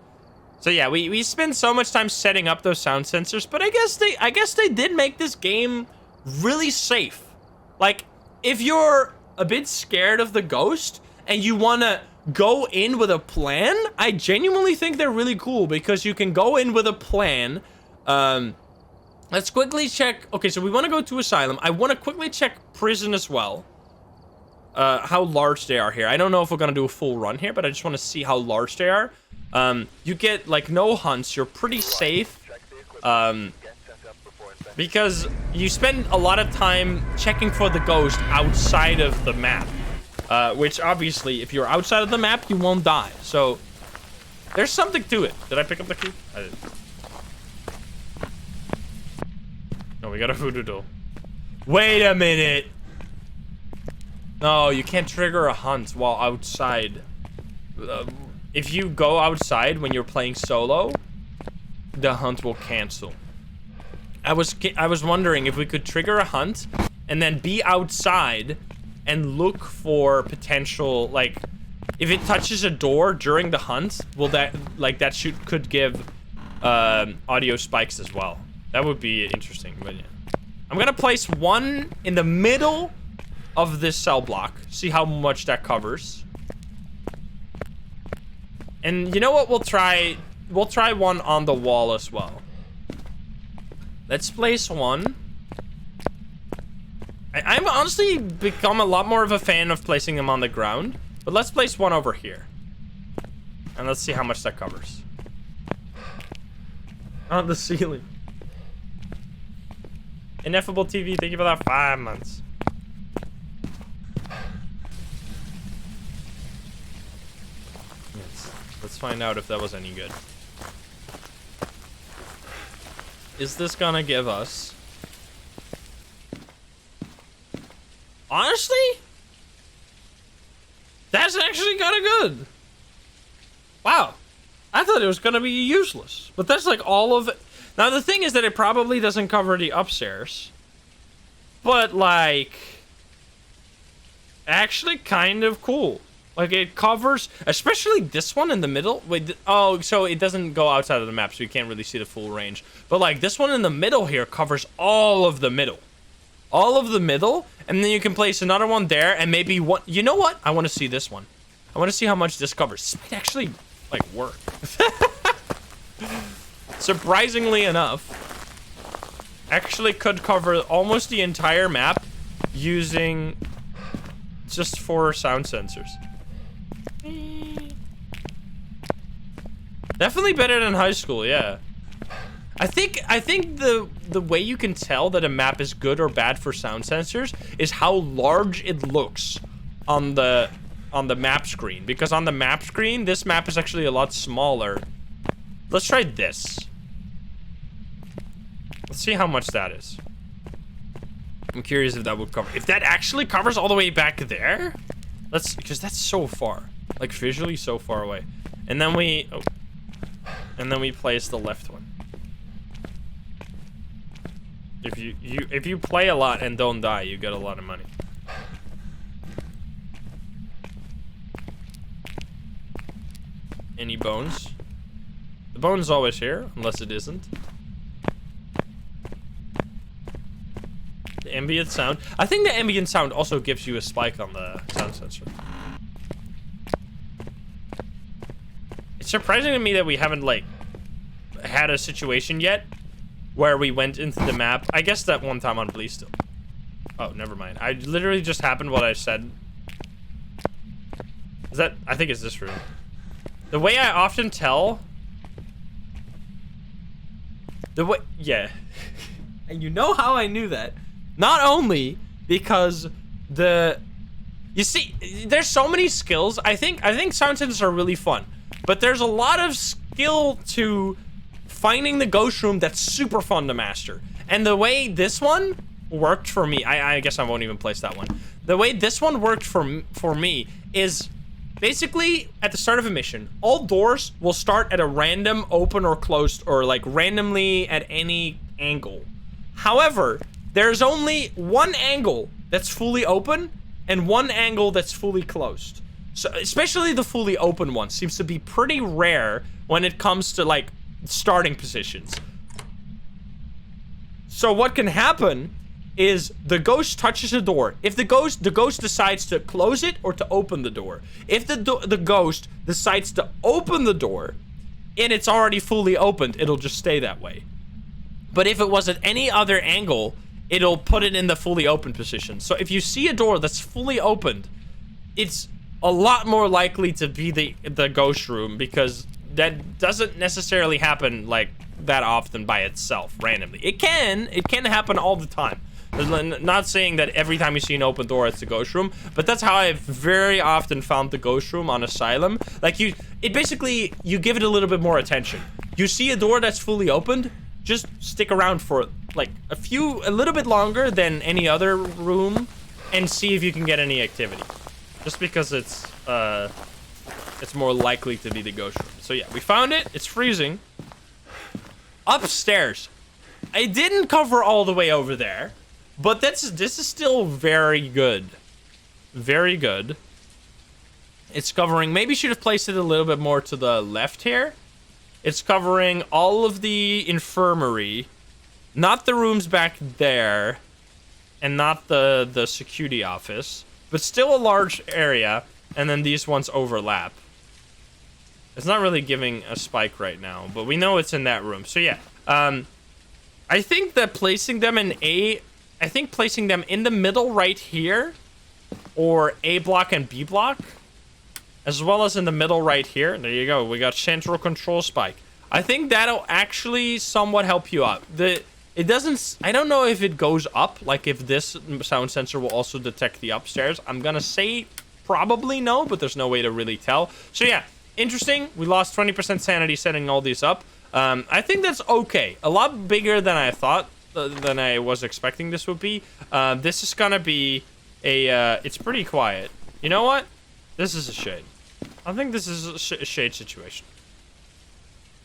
So yeah, we spent so much time setting up those sound sensors, but I guess they did make this game really safe. Like, if you're a bit scared of the ghost and you want to go in with a plan, I genuinely think they're really cool because you can go in with a plan. Let's quickly check. Okay, so we want to go to Asylum. I want to quickly check Prison as well. How large they are here. I don't know if we're going to do a full run here, but I just want to see how large they are. You get like no hunts. You're pretty safe. Because you spend a lot of time checking for the ghost outside of the map. Which obviously, if you're outside of the map, you won't die. So, there's something to it. Did I pick up the key? I did. No, we got a voodoo doll. Wait a minute. No, you can't trigger a hunt while outside. If you go outside when you're playing solo, the hunt will cancel. I was wondering if we could trigger a hunt and then be outside and look for potential, like, if it touches a door during the hunt, will that, like, that could give audio spikes as well. That would be interesting, but yeah. I'm gonna place one in the middle of this cell block, see how much that covers. And you know what, we'll try one on the wall as well. Let's place one. I'm honestly become a lot more of a fan of placing them on the ground, but let's place one over here. And let's see how much that covers. On the ceiling. Ineffable TV, thank you for that 5 months. Let's find out if that was any good. Is this gonna give us... Honestly? That's actually kind of good. Wow. I thought it was gonna be useless. But that's like all of it. Now the thing is that it probably doesn't cover the upstairs. But like... Actually kind of cool. Like, it covers, especially this one in the middle. Wait, oh, so it doesn't go outside of the map, so you can't really see the full range. But, like, this one in the middle here covers all of the middle. All of the middle, and then you can place another one there, and maybe one... You know what? I want to see this one. I want to see how much this covers. This might actually, like, work. Surprisingly enough. actually could cover almost the entire map using just 4 sound sensors. Definitely better than high school, yeah. I think the way you can tell that a map is good or bad for sound sensors is how large it looks on the map screen. Because on the map screen, this map is actually a lot smaller. Let's try this. Let's see how much that is. I'm curious if that would cover. If that actually covers all the way back there, because that's so far, like visually so far away. And then we place the left one. If you play a lot and don't die, you get a lot of money. Any bones? The bone's always here, unless it isn't. The ambient sound. I think the ambient sound also gives you a spike on the sound sensor. It's surprising to me that we haven't, like, had a situation yet where we went into the map. I guess that one time on Bleasdale. Oh, never mind. I literally just happened what I said. Is that... I think it's this room. The way I often tell... The way... Yeah. And you know how I knew that. Not only because the... You see, there's so many skills. I think sound sensors are really fun. But there's a lot of skill to finding the ghost room that's super fun to master. And the way this one worked for me... I guess I won't even place that one. The way this one worked for me is... Basically, at the start of a mission, all doors will start at a random open or closed, or like randomly at any angle. However, there's only one angle that's fully open and one angle that's fully closed. So, especially the fully open one seems to be pretty rare when it comes to like starting positions. So what can happen is the ghost touches a door. If the ghost decides to close it or to open the door. If the ghost decides to open the door and it's already fully opened, it'll just stay that way. But if it was at any other angle, it'll put it in the fully open position. So if you see a door that's fully opened, it's a lot more likely to be the ghost room, because that doesn't necessarily happen like that often by itself randomly. It can happen all the time. Not saying that every time you see an open door it's the ghost room, but that's how I've very often found the ghost room on Asylum. Like you give it a little bit more attention. You see a door that's fully opened, just stick around for like a little bit longer than any other room and see if you can get any activity. Just because it's more likely to be the ghost room. So yeah, we found it. It's freezing. Upstairs. I didn't cover all the way over there. But this is still very good. Very good. It's covering... Maybe should have placed it a little bit more to the left here. It's covering all of the infirmary. Not the rooms back there. And not the security office. But still a large area. And then these ones overlap. It's not really giving a spike right now. But we know it's in that room. So yeah. I think that placing them in placing them in the middle right here, or A block and B block, as well as in the middle right here. There you go. We got central control spike. I think that'll actually somewhat help you out. I don't know if it goes up, like if this sound sensor will also detect the upstairs. I'm gonna say probably no, but there's no way to really tell. So yeah, interesting. We lost 20% sanity setting all these up. I think that's okay. A lot bigger than I thought. Than I was expecting this would be. This is gonna be it's pretty quiet. You know what? This is a shade. I think this is a shade situation.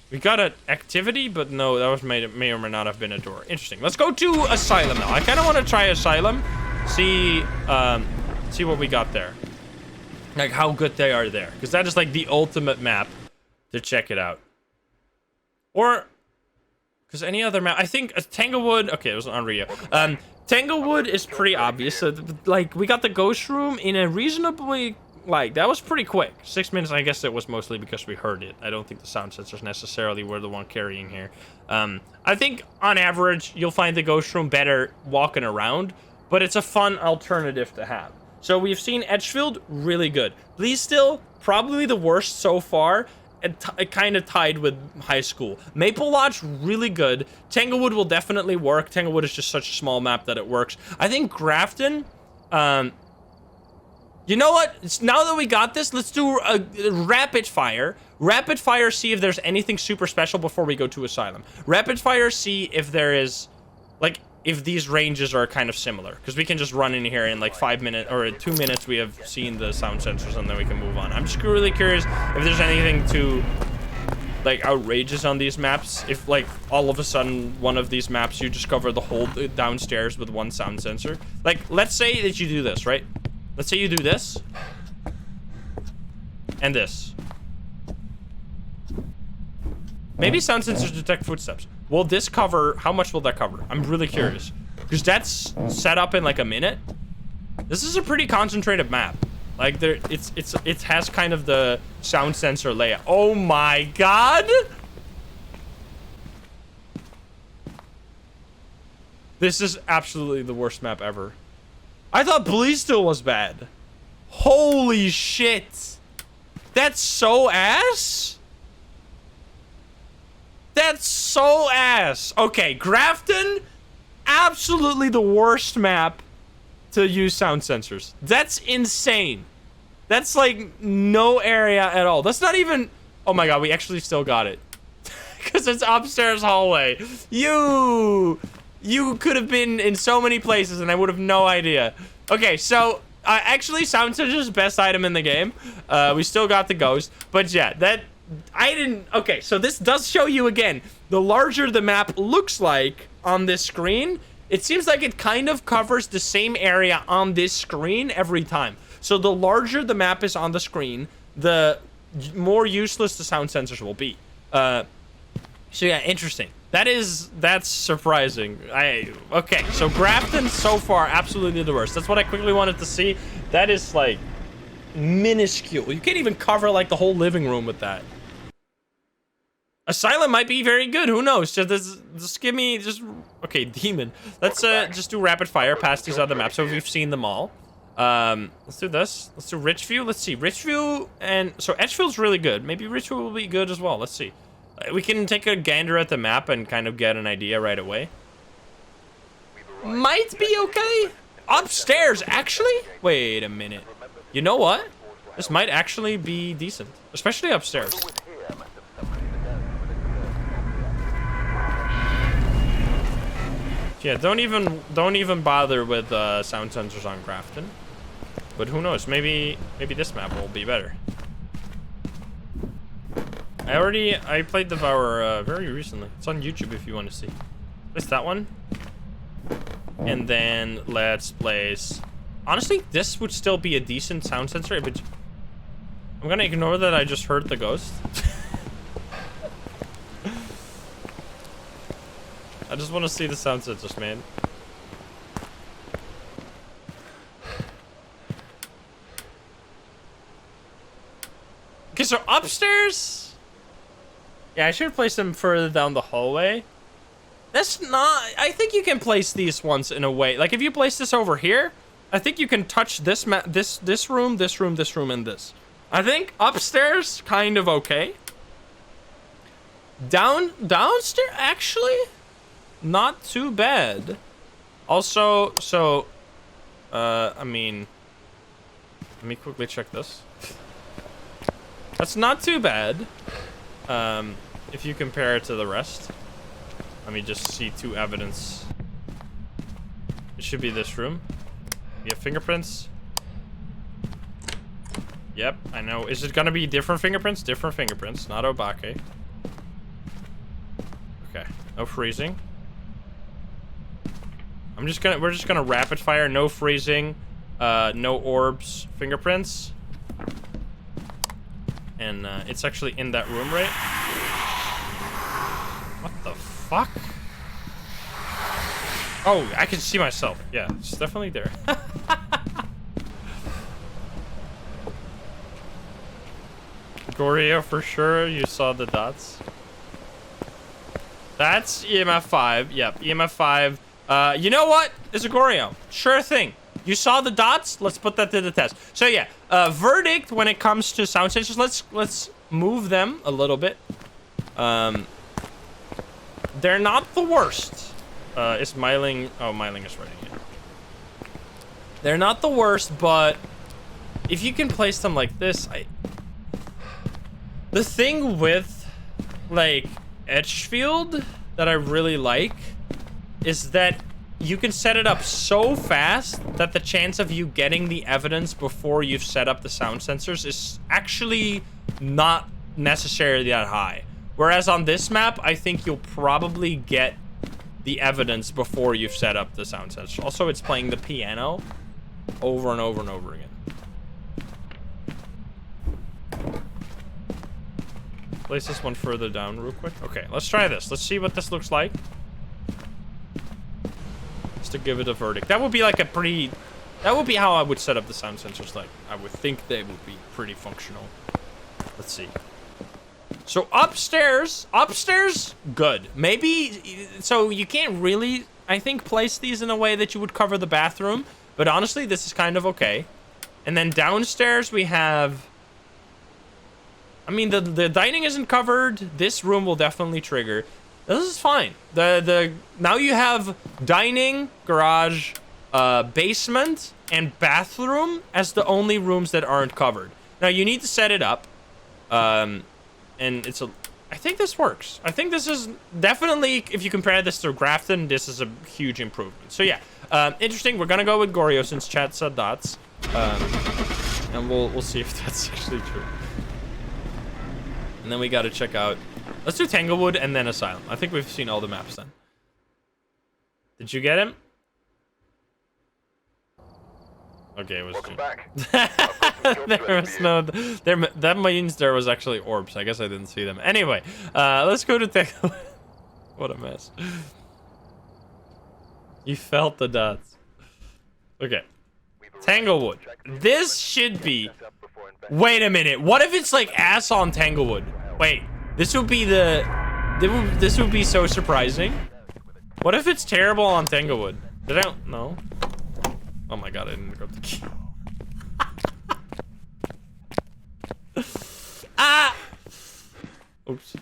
We got an activity, but no, that was may or may not have been a door. Interesting. Let's go to Asylum now. I kind of want to try Asylum. See what we got there. Like how good they are there. Because that is like the ultimate map to check it out. Or... Because any other map, I think Tanglewood. Okay, it was on Rio. Tanglewood is pretty obvious. Like we got the ghost room in a reasonably like, that was pretty quick. 6 minutes, I guess it was mostly because we heard it. I don't think the sound sensors necessarily were the one carrying here. I think, on average, you'll find the ghost room better walking around, but it's a fun alternative to have. So we've seen Edgefield, really good. Bleasdale, probably the worst so far. It kind of tied with High School. Maple Lodge, really good. Tanglewood will definitely work. Tanglewood is just such a small map that it works. I think Grafton, you know what? Now that we got this, let's do a rapid fire. Rapid fire, see if there's anything super special before we go to Asylum. Rapid fire, see if there is, like, if these ranges are kind of similar. Because we can just run in here in like 5 minutes, or 2 minutes, we have seen the sound sensors and then we can move on. I'm just really curious if there's anything too, like, outrageous on these maps. If, like, all of a sudden, one of these maps, you discover the whole downstairs with one sound sensor. Like, let's say that you do this, right? Let's say you do this. And this. Maybe sound sensors detect footsteps. Will this cover, how much will that cover? I'm really curious. Because that's set up in like a minute. This is a pretty concentrated map. Like there, it has kind of the sound sensor layout. Oh my god! This is absolutely the worst map ever. I thought Bleasdale was bad. Holy shit. That's so ass? That's so ass. Okay, Grafton, absolutely the worst map to use sound sensors. That's insane. That's like no area at all. That's not even... Oh my god, we actually still got it. Because it's upstairs hallway. You could have been in so many places and I would have no idea. Okay, so actually sound sensors is the best item in the game. We still got the ghost. But yeah, that... I didn't... Okay, so this does show you again. The larger the map looks like on this screen, it seems like it kind of covers the same area on this screen every time. So the larger the map is on the screen, the more useless the sound sensors will be. So yeah, interesting. That's surprising. Okay, so Grafton so far, absolutely the worst. That's what I quickly wanted to see. That is like minuscule. You can't even cover like the whole living room with that. Asylum might be very good. Who knows? Just give me okay, Demon. Let's just do rapid fire past these other maps. So we've seen them all. Let's do this. Let's do Richview. Let's see. Richview and so Edgefield's really good. Maybe Richview will be good as well. Let's see. We can take a gander at the map and kind of get an idea right away. Might be okay. Upstairs, actually? Wait a minute. You know what? This might actually be decent, especially upstairs. Yeah, don't even bother with sound sensors on Grafton. But who knows? Maybe this map will be better. I played Devour very recently. It's on YouTube if you want to see. Place that one. And then let's place... Honestly, this would still be a decent sound sensor, but I'm gonna ignore that I just heard the ghost. I just want to see the sound sensors, man. Okay, so upstairs? Yeah, I should place them further down the hallway. That's not... I think you can place these ones in a way. Like, if you place this over here, I think you can touch this this room, and this. I think upstairs, kind of okay. Downstairs, actually, not too bad. Also, so, I mean, let me quickly check this. That's not too bad. If you compare it to the rest. Let me just see two evidence. It should be this room. We have fingerprints. Yep, I know. Is it gonna be different fingerprints? Different fingerprints, not Obake. Okay, no freezing. We're just gonna rapid fire, no freezing, no orbs, fingerprints. And it's actually in that room, right? What the fuck? Oh, I can see myself. Yeah, it's definitely there. Goreo for sure. You saw the dots. That's EMF 5. Yep, EMF 5. You know what? It's a Goreo. Sure thing. You saw the dots? Let's put that to the test. So yeah, verdict when it comes to sound sensors. Let's move them a little bit. They're not the worst. Is Myling... Oh, Myling is running it. They're not the worst, but if you can place them like this, the thing with, like, Edgefield that I really like is that you can set it up so fast that the chance of you getting the evidence before you've set up the sound sensors is actually not necessarily that high. Whereas on this map, I think you'll probably get the evidence before you've set up the sound sensor. Also, it's playing the piano over and over and over again. Place this one further down real quick. Okay, let's try this. Let's see what this looks like. Just to give it a verdict. That would be like a pretty... That would be how I would set up the sound sensors. Like, I would think they would be pretty functional. Let's see. So upstairs, good. Maybe, so you can't really, I think, place these in a way that you would cover the bathroom. But honestly, this is kind of okay. And then downstairs we have, I mean, the dining isn't covered. This room will definitely trigger. This is fine. Now you have dining, garage, basement, and bathroom as the only rooms that aren't covered. Now you need to set it up. And it's I think this works. I think this is definitely, if you compare this to Grafton, this is a huge improvement. So yeah, interesting. We're gonna go with Goreo since chat said dots. And we'll see if that's actually true. And then we gotta check out, let's do Tanglewood and then Asylum. I think we've seen all the maps then. Did you get him? Okay, it was there was no that means there was actually orbs. I guess I didn't see them. Anyway, let's go to Tanglewood. What a mess. You felt the dots. Okay. Tanglewood. This should be... Wait a minute. What if it's like ass on Tanglewood? Wait. This would be the... This would be so surprising. What if it's terrible on Tanglewood? Did I... No. Oh my god, I didn't grab the key. Ah! Oops.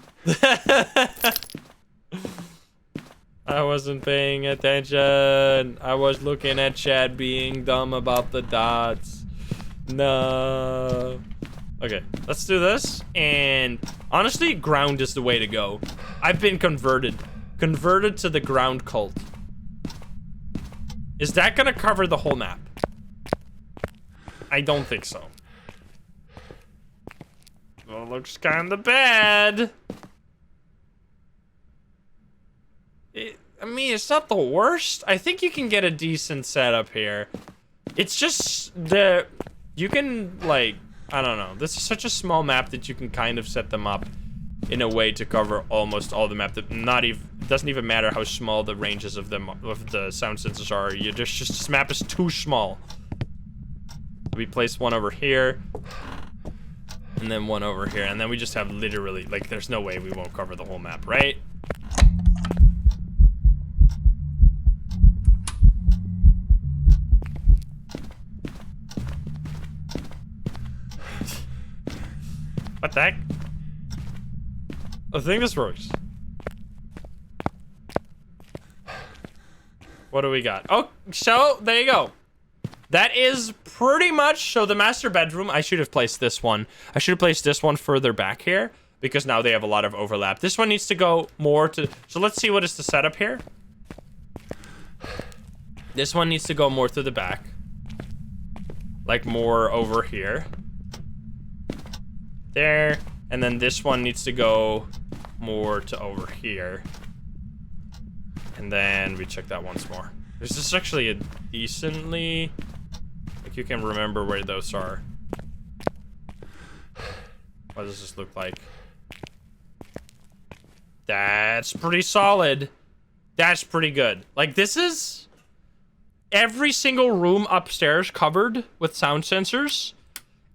I wasn't paying attention. I was looking at chat being dumb about the dots. No. Okay, let's do this. And honestly, ground is the way to go. I've been converted. Converted to the ground cult. Is that gonna cover the whole map? I don't think so. Well, it looks kinda bad. I mean, it's not the worst. I think you can get a decent setup here. It's just you can, like, I don't know. This is such a small map that you can kind of set them up in a way to cover almost all the map. That it doesn't even matter how small the ranges of the sound sensors are. Just this map is too small. We place one over here, and then one over here, and then we just have literally, like, there's no way we won't cover the whole map, right? What the heck? I think this works. What do we got? Oh, so there you go. That is pretty much, so the master bedroom, I should have placed this one. I should have placed this one further back here because now they have a lot of overlap. This one needs to go more to, so let's see what is the setup here. This one needs to go more to the back. Like more over here. There. And then this one needs to go more to over here. And then we check that once more. This is actually a decently... Like, you can remember where those are. What does this look like? That's pretty solid. That's pretty good. Like, this is... Every single room upstairs covered with sound sensors.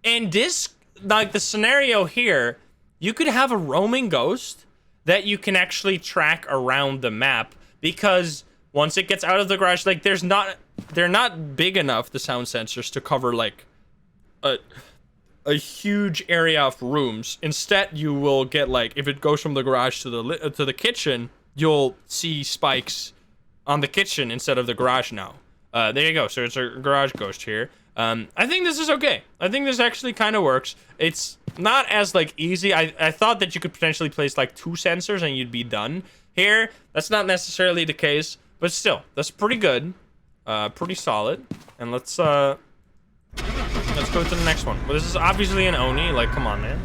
And this like the scenario here, you could have a roaming ghost that you can actually track around the map, because once it gets out of the garage, like they're not big enough, the sound sensors, to cover like a huge area of rooms. Instead, you will get, like, if it goes from the garage to the kitchen, you'll see spikes on the kitchen instead of the garage now. There you go. So it's a garage ghost here. I think this is okay. I think this actually kind of works. It's not as, like, easy. I thought that you could potentially place, like, 2 sensors and you'd be done. Here, that's not necessarily the case, but still, that's pretty good. Pretty solid. And let's go to the next one. Well, this is obviously an Oni. Like, come on, man.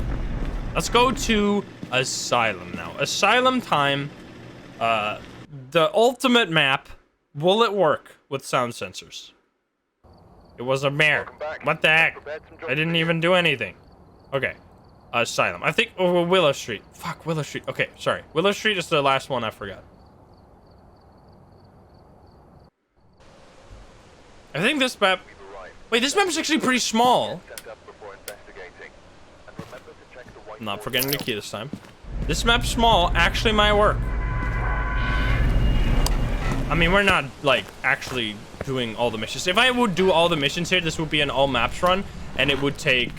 Let's go to Asylum now. Asylum time. The ultimate map. Will it work with sound sensors? It was a bear. What the heck? I didn't even do anything. Okay. Asylum. I think... Oh, Willow Street. Fuck, Willow Street. Okay, sorry. Willow Street is the last one I forgot. I think this map... Wait, this map is actually pretty small. I'm not forgetting the key this time. This map small actually might work. I mean, we're not, like, actually doing all the missions. If I would do all the missions here, this would be an all maps run, and it would take,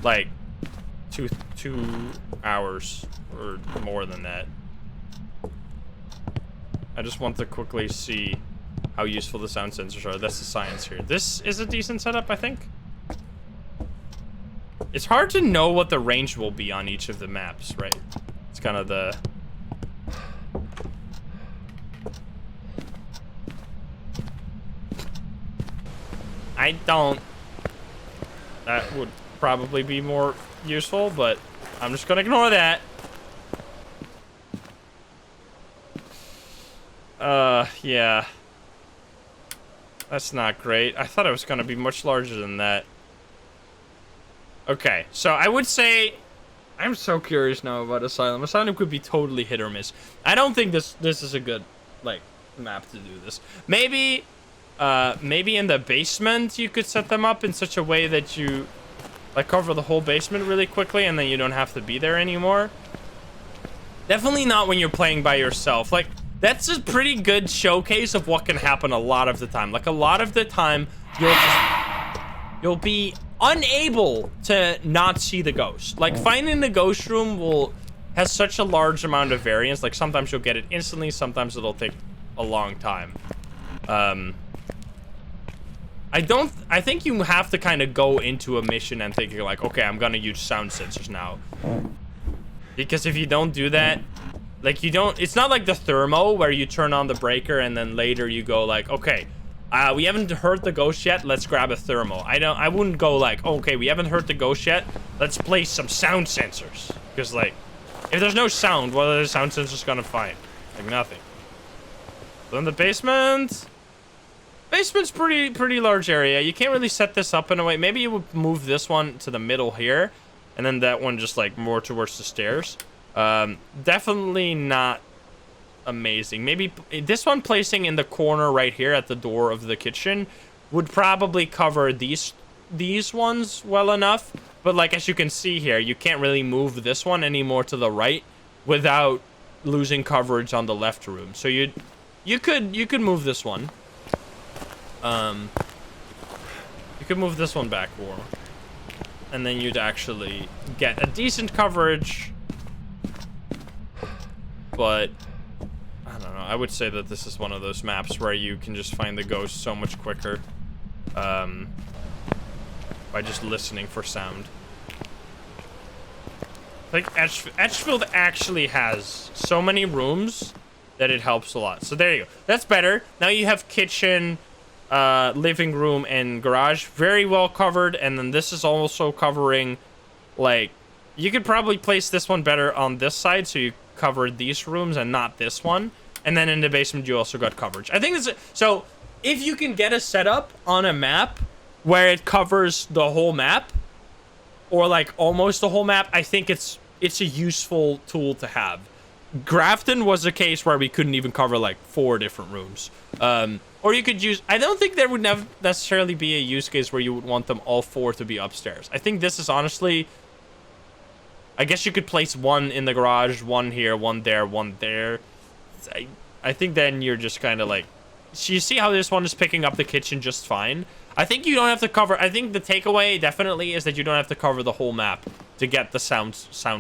like, two hours or more than that. I just want to quickly see how useful the sound sensors are. That's the science here. This is a decent setup, I think. It's hard to know what the range will be on each of the maps, right? It's kind of the... I don't... That would probably be more useful, but I'm just gonna ignore that. Yeah. That's not great. I thought it was gonna be much larger than that. Okay, so I would say... I'm so curious now about Asylum. Asylum could be totally hit or miss. I don't think this is a good, like, map to do this. Maybe in the basement you could set them up in such a way that you, like, cover the whole basement really quickly and then you don't have to be there anymore. Definitely not when you're playing by yourself. Like, that's a pretty good showcase of what can happen a lot of the time. Like, a lot of the time, you'll be unable to not see the ghost. Like, finding the ghost room has such a large amount of variance. Like, sometimes you'll get it instantly, sometimes it'll take a long time. I think you have to kind of go into a mission and thinking like, okay, I'm gonna use sound sensors now. Because if you don't do that, like, it's not like the thermo where you turn on the breaker and then later you go like, okay, we haven't heard the ghost yet, let's grab a thermo. I wouldn't go like, okay, we haven't heard the ghost yet, let's place some sound sensors. Because, like, if there's no sound, what are the sound sensors gonna find? Like, nothing. So in the basement... Basement's pretty large area. You can't really set this up in a way. Maybe you would move this one to the middle here, and then that one just, like, more towards the stairs. Definitely not amazing. Maybe this one placing in the corner right here at the door of the kitchen would probably cover these ones well enough. But, like, as you can see here, you can't really move this one anymore to the right without losing coverage on the left room. So you could move this one. You could move this one back more, and then you'd actually get a decent coverage. But I don't know. I would say that this is one of those maps where you can just find the ghost so much quicker, by just listening for sound. Like, Edgefield actually has so many rooms that it helps a lot. So there you go. That's better. Now you have kitchen, living room, and garage very well covered. And then this is also covering, like, you could probably place this one better on this side so you cover these rooms and not this one. And then in the basement you also got coverage. I think this is, so if you can get a setup on a map where it covers the whole map, or like almost the whole map, I think it's a useful tool to have. Grafton was a case where we couldn't even cover like 4 different rooms. Or you could use, I don't think there would necessarily be a use case where you would want them all 4 to be upstairs. I think this is honestly, I guess you could place 1 in the garage, 1 here, 1 there, 1 there. I think then you're just kind of like, so you see how this one is picking up the kitchen just fine? I think you don't have to cover, I think the takeaway definitely is that you don't have to cover the whole map to get the sound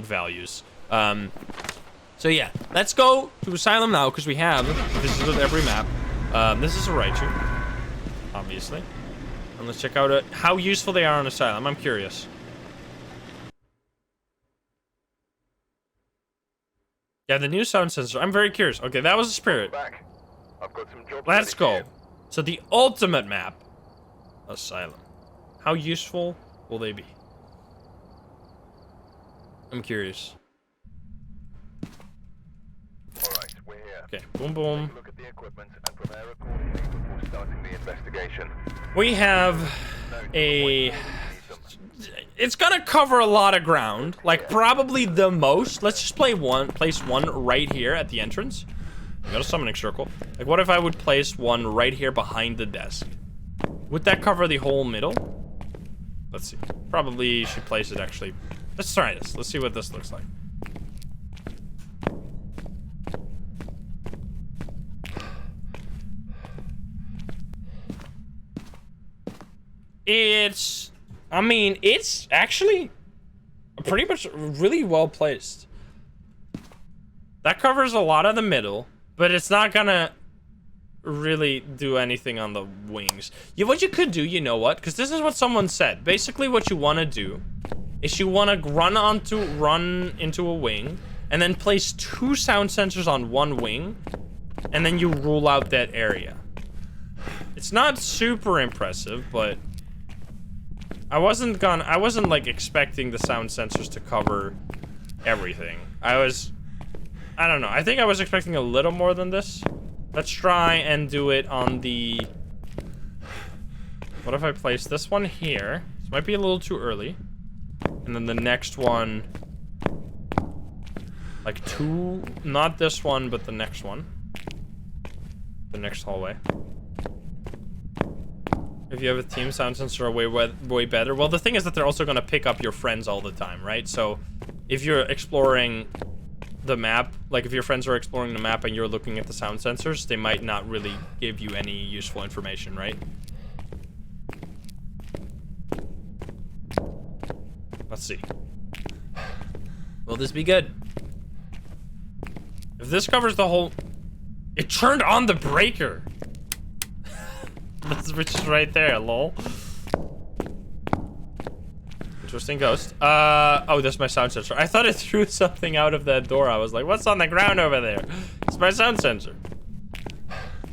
values. So yeah, let's go to Asylum now, because we have visited every map. This is a Raichu, obviously. And let's check out how useful they are on Asylum. I'm curious. Yeah, the new sound sensor. I'm very curious. Okay, that was a spirit. Let's go. So the ultimate map, Asylum. How useful will they be? I'm curious. Alright, we're here. Okay, boom boom. Look at the equipment and prepare accordingly before starting the investigation. We have a... It's gonna cover a lot of ground, like probably the most. Let's just place one right here at the entrance. I got a summoning circle. Like, what if I would place one right here behind the desk? Would that cover the whole middle? Let's see. Probably should place it actually. Let's try this. Let's see what this looks like. I mean, it's actually pretty much really well placed. That covers a lot of the middle, but it's not gonna really do anything on the wings. What you could do, you know what? Because this is what someone said. Basically, what you want to do is you want to run into a wing, and then place 2 sound sensors on 1 wing, and then you rule out that area. It's not super impressive, but I wasn't like expecting the sound sensors to cover everything. I don't know. I think I was expecting a little more than this. Let's try and do it on the... What if I place this one here? This might be a little too early. And then the next one... Like 2... Not this one, but the next one. The next hallway. If you have a team, sound sensor are way better. Well, the thing is that they're also going to pick up your friends all the time, right? So if you're exploring the map, like if your friends are exploring the map and you're looking at the sound sensors, they might not really give you any useful information, right? Let's see. Will this be good? If this covers the whole... It turned on the breaker! Which is right there, lol. Interesting ghost. Oh, that's my sound sensor. I thought it threw something out of that door. I was like, what's on the ground over there? It's my sound sensor.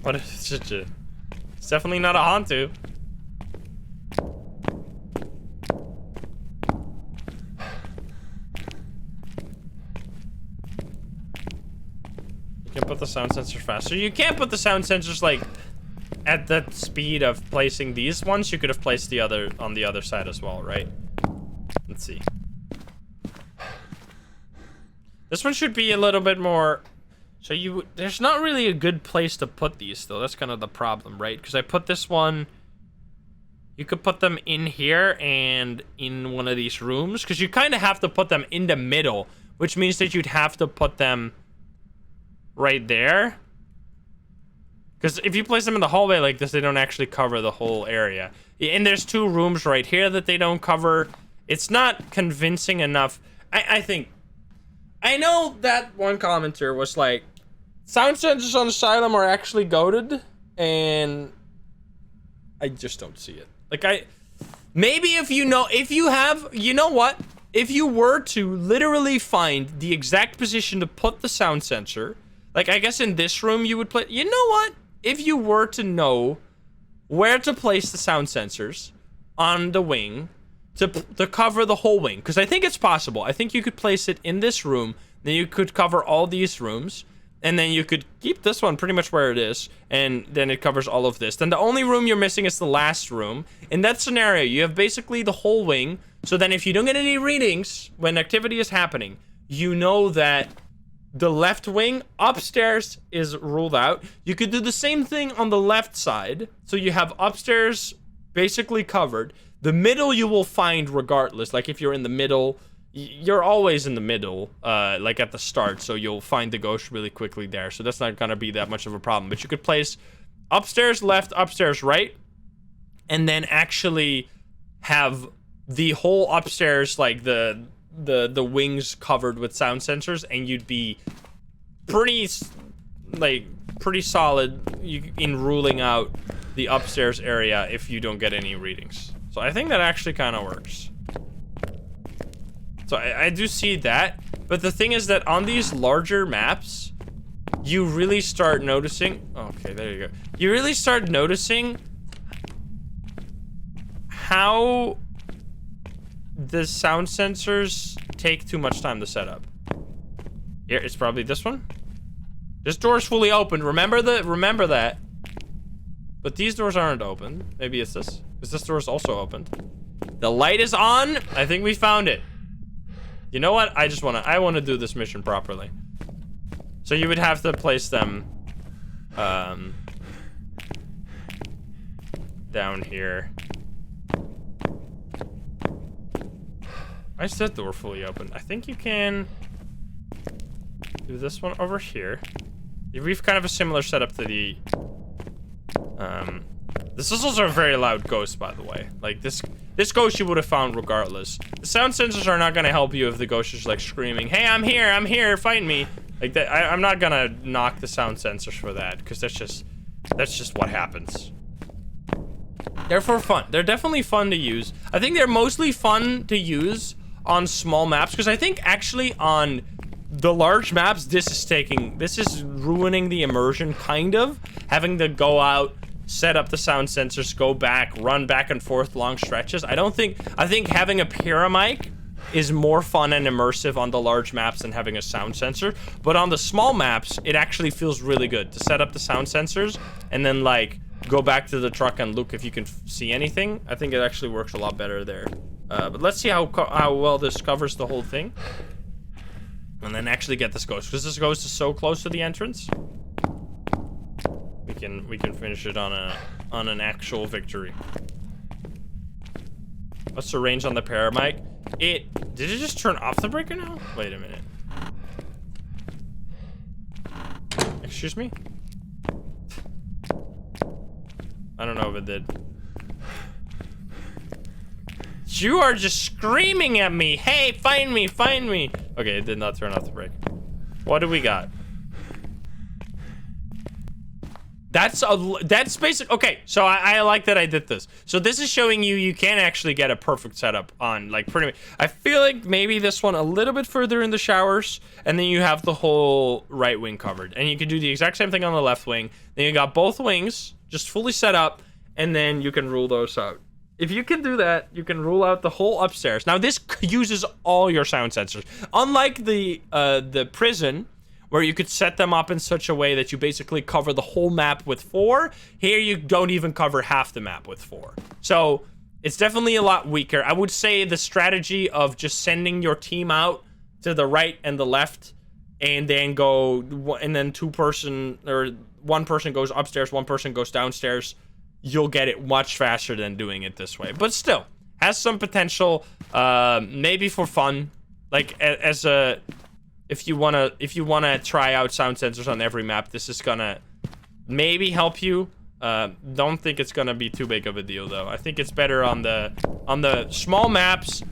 What is it? It's definitely not a Hantu. You can put the sound sensor faster. You can't put the sound sensors like at the speed of placing these ones. You could have placed the other on the other side as well, right? Let's see. This one should be a little bit more... So there's not really a good place to put these, though. That's kind of the problem, right? Because I put this one... You could put them in here and in one of these rooms. Because you kind of have to put them in the middle. Which means that you'd have to put them right there. Because if you place them in the hallway like this, they don't actually cover the whole area. And there's 2 rooms right here that they don't cover. It's not convincing enough. I think... I know that one commenter was like, sound sensors on Asylum are actually goated, and I just don't see it. Like, maybe if you know... If you have... You know what? If you were to literally find the exact position to put the sound sensor... Like, I guess in this room you would play... You know what? If you were to know where to place the sound sensors on the wing to cover the whole wing, because I think it's possible. I think you could place it in this room, then you could cover all these rooms, and then you could keep this one pretty much where it is, and then it covers all of this. Then the only room you're missing is the last room. In that scenario, you have basically the whole wing, so then if you don't get any readings when activity is happening, you know that the left wing. Upstairs is ruled out. You could do the same thing on the left side. So you have upstairs basically covered. The middle you will find regardless. Like if you're in the middle, you're always in the middle, like at the start. So you'll find the ghost really quickly there. So that's not gonna be that much of a problem. But you could place upstairs left, upstairs right, and then actually have the whole upstairs, like the wings covered with sound sensors, and you'd be pretty solid in ruling out the upstairs area if you don't get any readings. So I think that actually kind of works. So I do see that, but the thing is that on these larger maps, you really start noticing, okay, there you go. You really start noticing how the sound sensors take too much time to set up. Here, it's probably this one. This door's fully open. Remember that. But these doors aren't open. Maybe it's this. Because this door is also opened. The light is on. I think we found it. You know what? I want to do this mission properly. So you would have to place them down here. Why is that door fully open? I think you can do this one over here. We've kind of a similar setup to the this is also a very loud ghost, by the way. Like this ghost you would have found regardless. The sound sensors are not gonna help you if the ghost is like screaming, "Hey, I'm here, find me." Like that, I'm not gonna knock the sound sensors for that, because that's just what happens. They're for fun. They're definitely fun to use. I think they're mostly fun to use on small maps, because I think actually on the large maps, this is ruining the immersion, kind of. Having to go out, set up the sound sensors, go back, run back and forth long stretches. I think having a Pyramike is more fun and immersive on the large maps than having a sound sensor. But on the small maps, it actually feels really good to set up the sound sensors and then like go back to the truck and look if you can see anything. I think it actually works a lot better there. But let's see how well this covers the whole thing. And then actually get this ghost, because this ghost is so close to the entrance. We can finish it on an actual victory. What's the range on the Pyramike? Did it just turn off the breaker now? Wait a minute. Excuse me? I don't know if it did. You are just screaming at me. Hey, find me, find me. Okay, it did not turn off the brake. What do we got? That's basic. Okay, so I like that I did this. So this is showing you can actually get a perfect setup on like pretty much. I feel like maybe this one a little bit further in the showers, and then you have the whole right wing covered, and you can do the exact same thing on the left wing. Then you got both wings just fully set up, and then you can rule those out. If you can do that, you can rule out the whole upstairs. Now this uses all your sound sensors, unlike the prison, where you could set them up in such a way that you basically cover the whole map with 4. Here, you don't even cover half the map with 4. So, it's definitely a lot weaker. I would say the strategy of just sending your team out to the right and the left, and then one person goes upstairs, one person goes downstairs, you'll get it much faster than doing it this way. But still, has some potential, maybe for fun, like as a... If you wanna try out sound sensors on every map, this is gonna maybe help you. Don't think it's gonna be too big of a deal though. I think it's better on the small maps.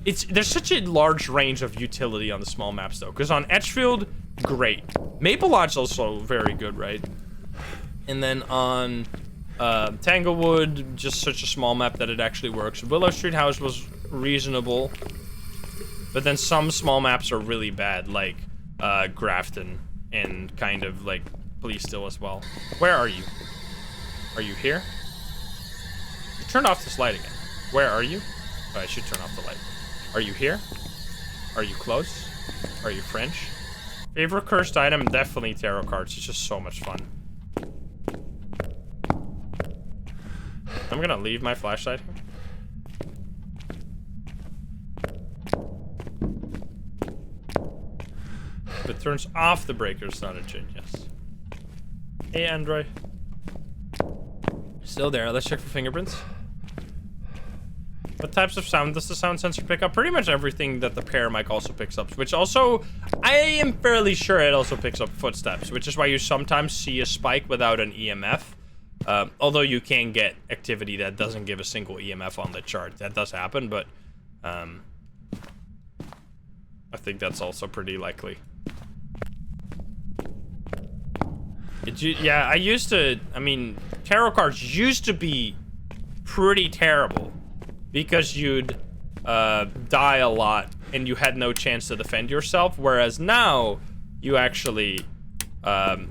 There's such a large range of utility on the small maps though, because on Edgefield, great. Maple Lodge also very good, right? And then on Tanglewood, just such a small map that it actually works. Willow Street House was reasonable. But then some small maps are really bad, like Grafton and kind of like Bleasdale as well. Where are you? Are you here? You turned off this light again. Where are you? Oh, I should turn off the light. Are you here? Are you close? Are you French? Favorite cursed item? Definitely tarot cards. It's just so much fun. I'm gonna leave my flashlight here. If it turns off the breaker, it's not a djinn, yes. Hey, Android. Still there. Let's check for fingerprints. What types of sound does the sound sensor pick up? Pretty much everything that the pair mic also picks up, which also, I am fairly sure it also picks up footsteps, which is why you sometimes see a spike without an EMF. Although you can get activity that doesn't give a single EMF on the chart. That does happen, but I think that's also pretty likely. Yeah, I mean, tarot cards used to be pretty terrible because you'd die a lot and you had no chance to defend yourself, whereas now you actually, on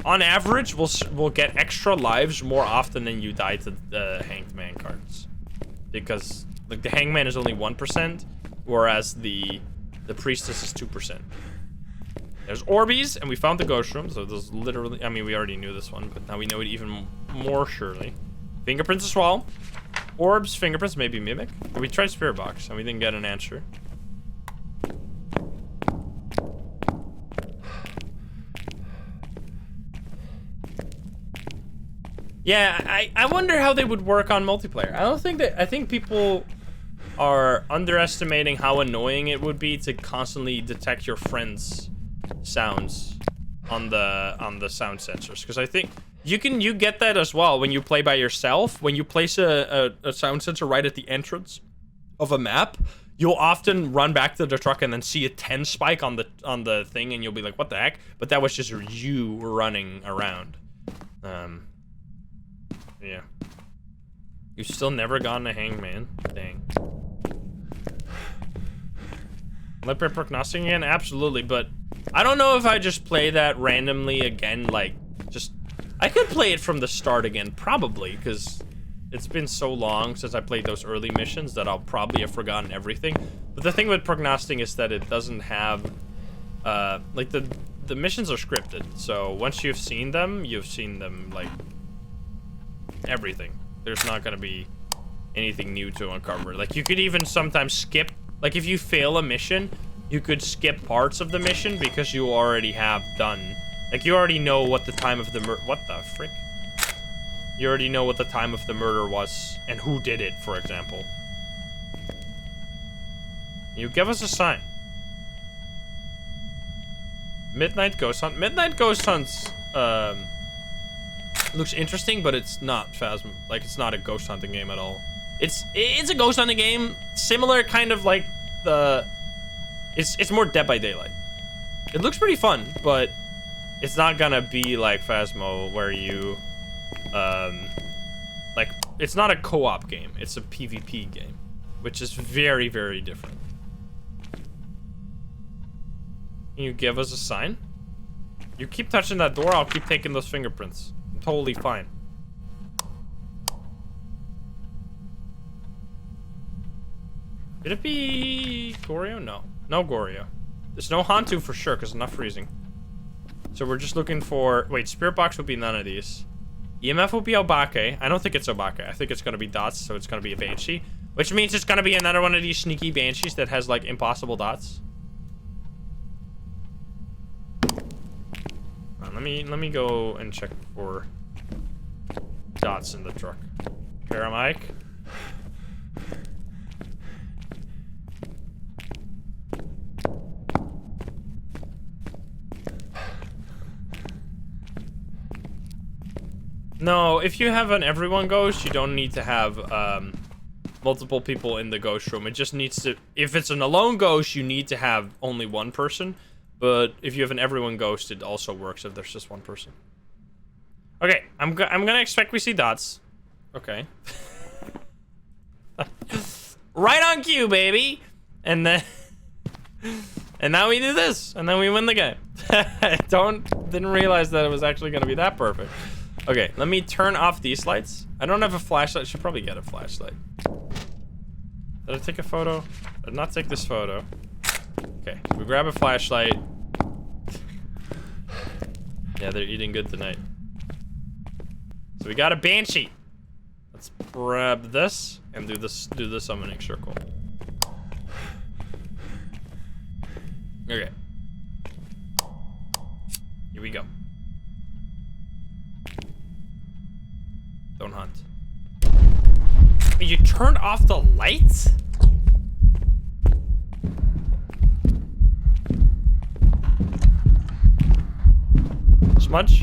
average, will get extra lives more often than you die to the Hanged Man cards, because like the Hanged Man is only 1%, whereas the Priestess is 2%. There's Orbeez, and we found the ghost room, so there's literally, I mean, we already knew this one, but now we know it even more surely. Fingerprints as well. Orbs, fingerprints, maybe Mimic. We tried Spirit Box, and we didn't get an answer. Yeah, I wonder how they would work on multiplayer. I think people are underestimating how annoying it would be to constantly detect your friends' sounds on the sound sensors, because I think you get that as well when you play by yourself. When you place a sound sensor right at the entrance of a map, you'll often run back to the truck and then see a 10 spike on the thing, and you'll be like, what the heck? But that was just you running around. Yeah. You've still never gotten a Hangman? Dang. Leper prognosticating again? Absolutely, but I don't know if I just play that randomly again, like, just... I could play it from the start again, probably, because it's been so long since I played those early missions that I'll probably have forgotten everything. But the thing with prognosticating is that it doesn't have... like, the missions are scripted, so once you've seen them, like, everything. There's not gonna be anything new to uncover. Like, you could even sometimes skip... Like, if you fail a mission, you could skip parts of the mission because you already have done... Like, you already know what the time of the murder... What the frick? You already know what the time of the murder was and who did it, for example. You give us a sign. Midnight Ghost Hunt. Midnight Ghost Hunt's, looks interesting, but it's not Phasm. Like, it's not a ghost hunting game at all. It's a ghost hunting game, similar kind of like the... It's more Dead by Daylight. It looks pretty fun, but it's not gonna be like Phasmo where you, like, it's not a co-op game. It's a PvP game, which is very, very different. Can you give us a sign? You keep touching that door, I'll keep taking those fingerprints. I'm totally fine. Could it be Goryo? No. No Goryo. There's no Hantu for sure, because enough freezing. So we're just looking for... Wait, Spirit Box would be none of these. EMF will be Obake. I don't think it's Obake. I think it's going to be dots, so it's going to be a Banshee. Which means it's going to be another one of these sneaky Banshees that has, like, impossible dots. Let me go and check for dots in the truck. Paramike. No, if you have an everyone ghost, you don't need to have multiple people in the ghost room. It just needs to... If it's an alone ghost, you need to have only one person. But if you have an everyone ghost, it also works if there's just one person. Okay, I'm gonna expect we see dots. Okay. Right on cue, baby! And then... And now we do this, and then we win the game. Didn't realize that it was actually gonna be that perfect. Okay, let me turn off these lights. I don't have a flashlight. Should probably get a flashlight. Did I take a photo? I did not take this photo. Okay, we grab a flashlight. Yeah, they're eating good tonight. So we got a Banshee. Let's grab this and do the summoning circle. Okay. Here we go. Don't hunt. You turned off the lights? Smudge?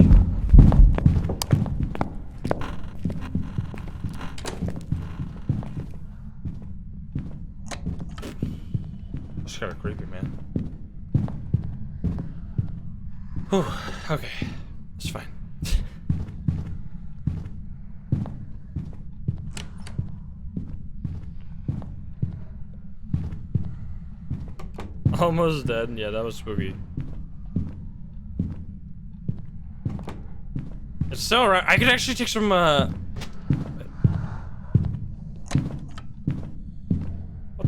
That's kind of creepy, man. Whew, okay. It's fine. Almost dead. Yeah, that was spooky. It's still around. I could actually take some, what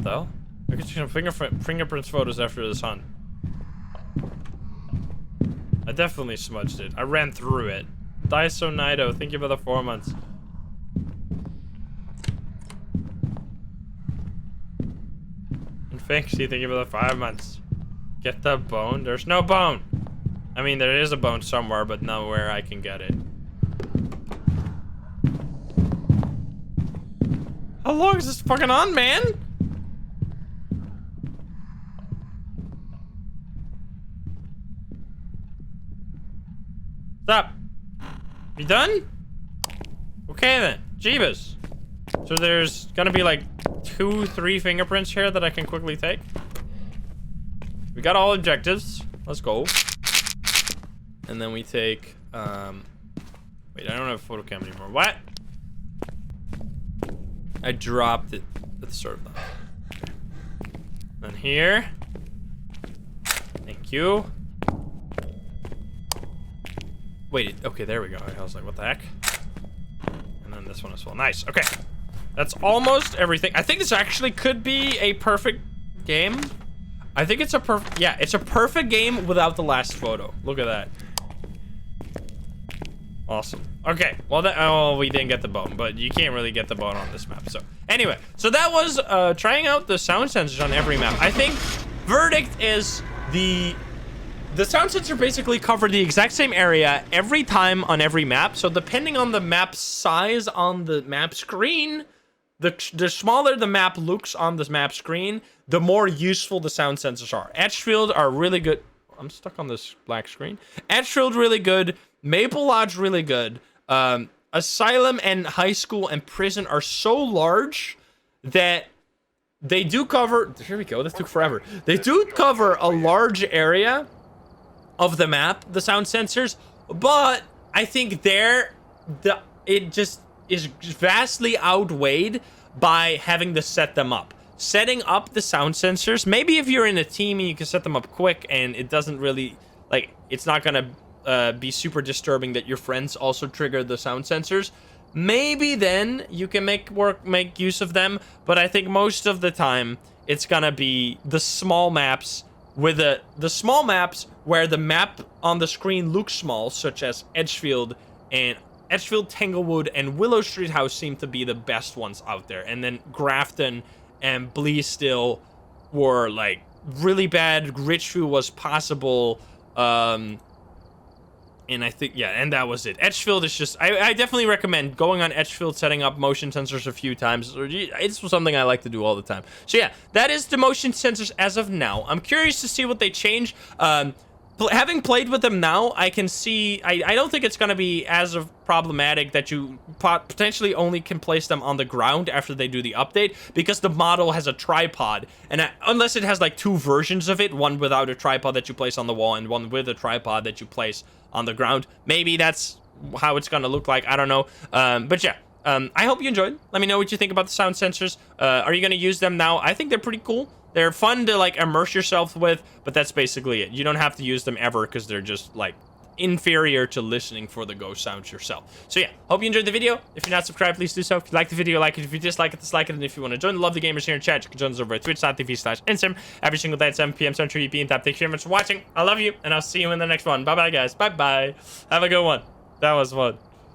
the hell? I could take some fingerprints photos after this hunt. I definitely smudged it. I ran through it. Daiso Nido, thank you for the 4 months. And Fanksy, thank you for the 5 months. Get the bone? There's no bone. I mean, there is a bone somewhere, but nowhere I can get it. How long is this fucking on, man? Stop. You done? Okay then. Jeebus. So there's gonna be like 2-3 fingerprints here that I can quickly take. We got all objectives. Let's go. And then we take, wait, I don't have a photo cam anymore. What? I dropped it at the start of that. Okay. Then here. Thank you. Wait, okay, there we go. I was like, what the heck? And then this one as well. Nice, okay. That's almost everything. I think this actually could be a perfect game. I think it's a perfect, yeah, it's a perfect game without the last photo. Look at that. Awesome. Okay, well, oh, we didn't get the bone, but you can't really get the bone on this map. So anyway, so that was trying out the sound sensors on every map. I think verdict is the sound sensor basically covered the exact same area every time on every map. So depending on the map size on the map screen, the smaller the map looks on the map screen, the more useful the sound sensors are. Edgefield are really good. I'm stuck on this black screen. Edgefield really good. Maple Lodge really good. Asylum and high school and prison are so large that they do cover. Here we go. This took forever. They do cover a large area of the map, the sound sensors, but I think it just is vastly outweighed by having to set them up. Setting up the sound sensors, maybe if you're in a team and you can set them up quick and it doesn't really, like, it's not gonna be super disturbing that your friends also trigger the sound sensors, maybe then you can make use of them. But I think most of the time it's gonna be the small maps with the small maps where the map on the screen looks small, such as Edgefield, Tanglewood, and Willow Street House seem to be the best ones out there. And then Grafton and Bleasdale were like really bad. Ridgeview was possible. And I think, yeah, and that was it. Edgefield is just, I definitely recommend going on Edgefield, setting up motion sensors a few times. It's something I like to do all the time. So yeah, that is the motion sensors as of now. I'm curious to see what they change. Having played with them now, I can see, I don't think it's going to be as problematic that you potentially only can place them on the ground after they do the update, because the model has a tripod, and unless it has like 2 versions of it, one without a tripod that you place on the wall and one with a tripod that you place on the ground. Maybe that's how it's going to look like. I don't know. But yeah, I hope you enjoyed. Let me know what you think about the sound sensors. Are you going to use them now? I think they're pretty cool. They're fun to like immerse yourself with, but that's basically it. You don't have to use them ever because they're just like inferior to listening for the ghost sounds yourself. So yeah, hope you enjoyed the video. If you're not subscribed, please do so. If you like the video, like it. If you dislike it, dislike it. And if you want to join the Love the Gamers here in chat, you can join us over at twitch.tv/Instagram every single day at 7 p.m. Central European time. Thank you very much for watching. I love you, and I'll see you in the next one. Bye-bye, guys. Bye-bye. Have a good one. That was fun.